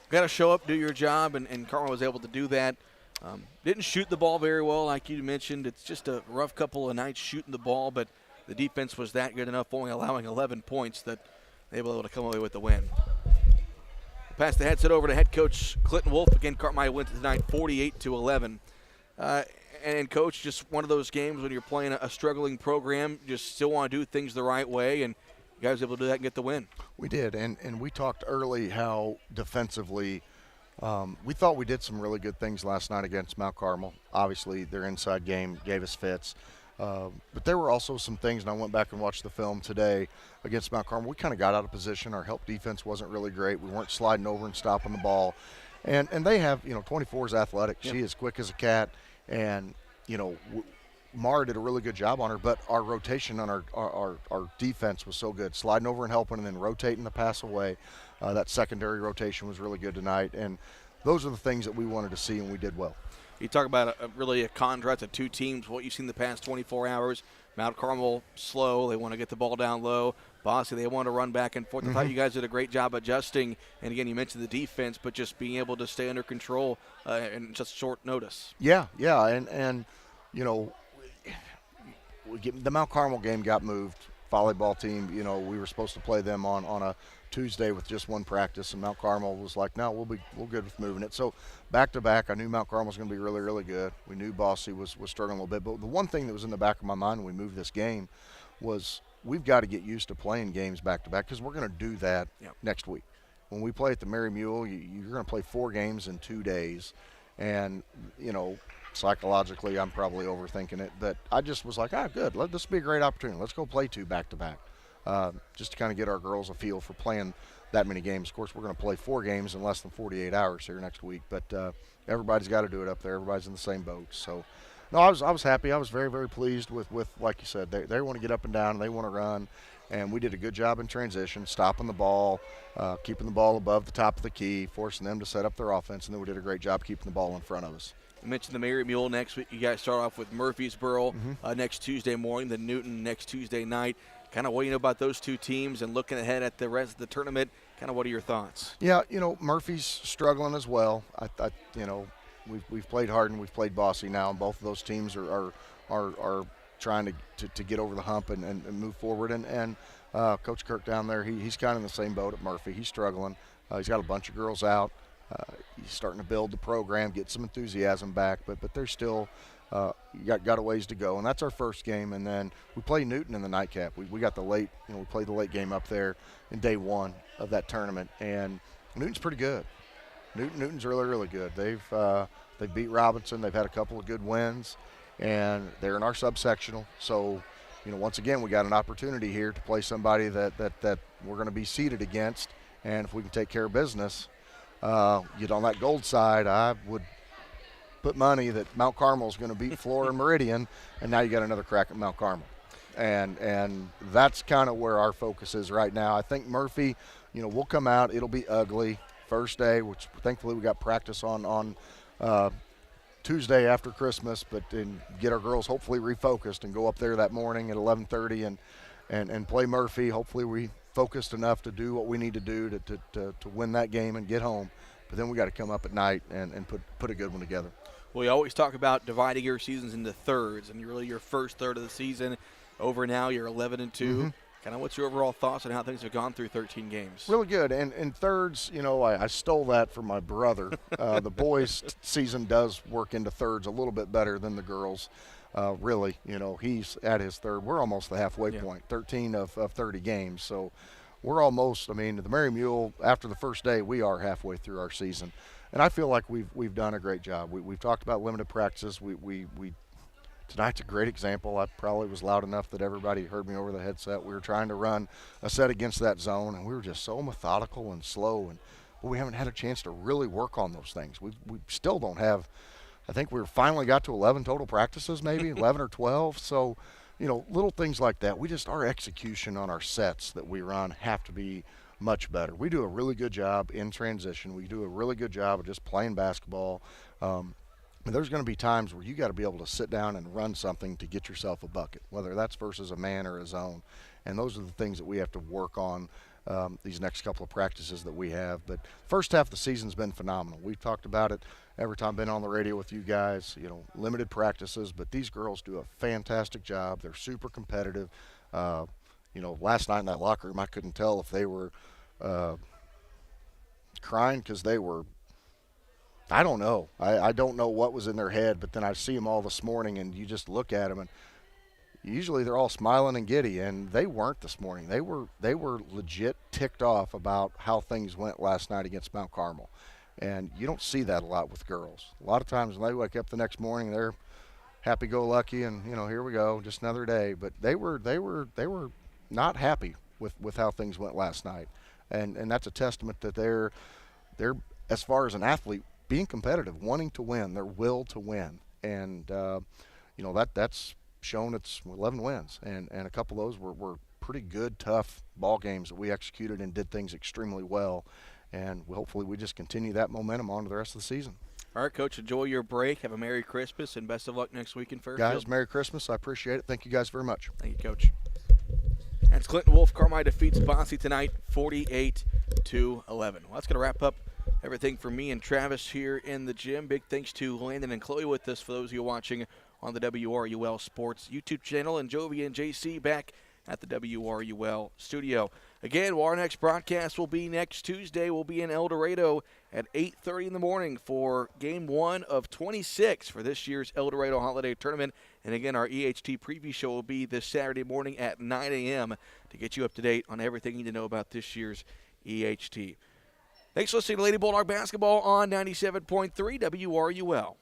got to show up, do your job, and Carmine was able to do that. Didn't shoot the ball very well, like you mentioned. It's just a rough couple of nights shooting the ball, but the defense was that good enough, only allowing 11 points, that they were able to come away with the win. Pass the headset over to head coach Clinton Wolf. Again, Carmine wins tonight 48-11. And, Coach, just one of those games when you're playing a struggling program, just still want to do things the right way, and you guys were able to do that and get the win. We did, and we talked early how defensively we thought we did some really good things last night against Mount Carmel. Obviously, their inside game gave us fits. But there were also some things, and I went back and watched the film today against Mount Carmel. We kind of got out of position. Our help defense wasn't really great. We weren't sliding over and stopping the ball. And they have, 24 is athletic. Yep. She is quick as a cat. And, Mara did a really good job on her, but our rotation on our defense was so good. Sliding over and helping and then rotating the pass away. That secondary rotation was really good tonight. And those are the things that we wanted to see, and we did well. You talk about really a contrast of two teams, what you've seen the past 24 hours. Mount Carmel, slow. They want to get the ball down low. Bosse, they want to run back and forth. I thought you guys did a great job adjusting. And, again, you mentioned the defense, but just being able to stay under control in just short notice. Yeah. And the Mount Carmel game got moved. Volleyball team, we were supposed to play them on a Tuesday with just one practice, and Mount Carmel was like, no, we're good with moving it. So back-to-back, I knew Mount Carmel was going to be really, really good. We knew Bosse was struggling a little bit. But the one thing that was in the back of my mind when we moved this game was we've got to get used to playing games back-to-back because we're going to do that next week. When we play at the Mary Mule, you're going to play 4 games in 2 days. And, psychologically, I'm probably overthinking it. But I just was like, good. This will be a great opportunity. Let's go play 2 back-to-back. Just to kind of get our girls a feel for playing that many games. Of course, we're going to play 4 games in less than 48 hours here next week, but everybody's got to do it up there. Everybody's in the same boat. So, no, I was happy. I was very, very pleased with like you said, they want to get up and down, and they want to run, and we did a good job in transition, stopping the ball, keeping the ball above the top of the key, forcing them to set up their offense, and then we did a great job keeping the ball in front of us. You mentioned the Mary Mule next week. You guys start off with Murfreesboro next Tuesday morning, then Newton next Tuesday night. Kind of what do you know about those two teams and looking ahead at the rest of the tournament, kind of what are your thoughts? Yeah, Murphy's struggling as well. We've played Hardin, we've played Bosse now, and both of those teams are trying to get over the hump and move forward. And Coach Kirk down there, he's kind of in the same boat at Murphy. He's struggling. He's got a bunch of girls out. He's starting to build the program, get some enthusiasm back, but there's still got a ways to go, and that's our first game. And then we play Newton in the nightcap. We got the late, we played the late game up there in day 1 of that tournament, and Newton's pretty good. Newton's really, really good. They've beat Robinson. They've had a couple of good wins, and they're in our subsectional. So, once again, we got an opportunity here to play somebody that we're going to be seeded against, and if we can take care of business, get on that gold side, I would put money that Mount Carmel is going to beat Flora and Meridian, and now you got another crack at Mount Carmel. And that's kind of where our focus is right now. I think Murphy, we'll come out. It'll be ugly first day, which thankfully we got practice on Tuesday after Christmas, but get our girls hopefully refocused and go up there that morning at 11:30 and play Murphy. Hopefully we focused enough to do what we need to do to win that game and get home. But then we got to come up at night and put a good one together. Well, you always talk about dividing your seasons into thirds, and really your first third of the season over now, you're 11-2. Kind of what's your overall thoughts on how things have gone through 13 games? Really good. And thirds, I stole that from my brother. The boys' season does work into thirds a little bit better than the girls. Really, he's at his third. We're almost the halfway point, 13 of 30 games. So we're almost, the Mary Mule, after the first day, we are halfway through our season. and I feel like we've done a great job. We've talked about limited practices. We tonight's a great example. I probably was loud enough that everybody heard me over the headset. We were trying to run a set against that zone, and we were just so methodical and slow, but we haven't had a chance to really work on those things. We still don't have. I think we finally got to 11 total practices, maybe 11 or 12. So, little things like that. Our execution on our sets that we run have to be much better. We do a really good job in transition. We do a really good job of just playing basketball. There's going to be times where you got to be able to sit down and run something to get yourself a bucket, whether that's versus a man or a zone. And those are the things that we have to work on these next couple of practices that we have. But first half of the season's been phenomenal. We've talked about it every time I've been on the radio with you guys, limited practices, but these girls do a fantastic job. They're super competitive. Last night in that locker room, I couldn't tell if they were crying because they were, I don't know. I don't know what was in their head, but then I see them all this morning, and you just look at them, and usually they're all smiling and giddy, and they weren't this morning. They were legit ticked off about how things went last night against Mount Carmel, and you don't see that a lot with girls. A lot of times when they wake up the next morning, they're happy-go-lucky, and here we go, just another day. But they were not happy with how things went last night, and that's a testament that they're as far as an athlete, being competitive, wanting to win, their will to win, and that's shown. It's 11 wins, and a couple of those were pretty good, tough ball games that we executed and did things extremely well, and hopefully we just continue that momentum on to the rest of the season. All right, Coach, enjoy your break. Have a Merry Christmas, and best of luck next week in Fairfield. Guys, Merry Christmas. I appreciate it. Thank you guys very much. Thank you, Coach. That's Clinton Wolf. Carmi defeats Bosse tonight, 48-11. Well, that's going to wrap up everything for me and Travis here in the gym. Big thanks to Landon and Chloe with us, for those of you watching on the WRUL Sports YouTube channel, and Jovi and JC back at the WRUL studio. Again, our next broadcast will be next Tuesday. We'll be in El Dorado at 8:30 in the morning for Game 1 of 26 for this year's El Dorado Holiday Tournament. And again, our EHT preview show will be this Saturday morning at 9 a.m. to get you up to date on everything you need to know about this year's EHT. Thanks for listening to Lady Bulldog Basketball on 97.3 WRUL.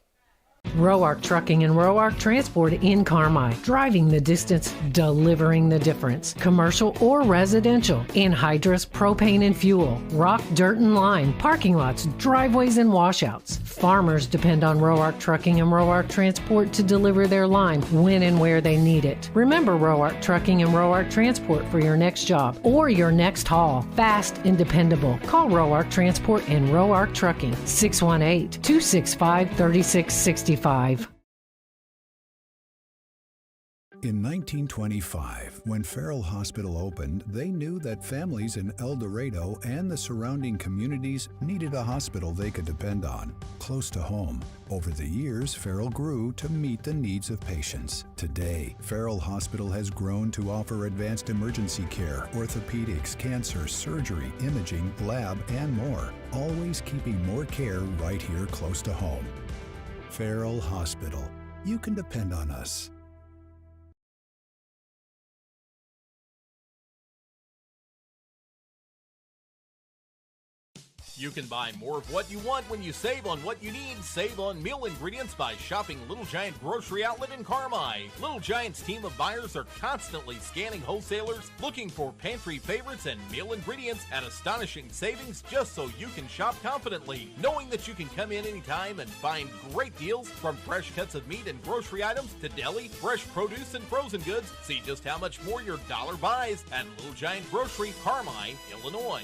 Roark Trucking and Roark Transport in Carmi. Driving the distance, delivering the difference. Commercial or residential. Anhydrous propane and fuel. Rock, dirt, and lime. Parking lots, driveways, and washouts. Farmers depend on Roark Trucking and Roark Transport to deliver their lime when and where they need it. Remember Roark Trucking and Roark Transport for your next job or your next haul. Fast and dependable. Call Roark Transport and Roark Trucking. 618-265-3665. In 1925, when Farrell Hospital opened, they knew that families in El Dorado and the surrounding communities needed a hospital they could depend on, close to home. Over the years, Farrell grew to meet the needs of patients. Today, Farrell Hospital has grown to offer advanced emergency care, orthopedics, cancer, surgery, imaging, lab, and more, always keeping more care right here close to home. Farrell Hospital. You can depend on us. You can buy more of what you want when you save on what you need. Save on meal ingredients by shopping Little Giant Grocery Outlet in Carmi. Little Giant's team of buyers are constantly scanning wholesalers, looking for pantry favorites and meal ingredients at astonishing savings just so you can shop confidently, knowing that you can come in anytime and find great deals from fresh cuts of meat and grocery items to deli, fresh produce, and frozen goods. See just how much more your dollar buys at Little Giant Grocery, Carmi, Illinois.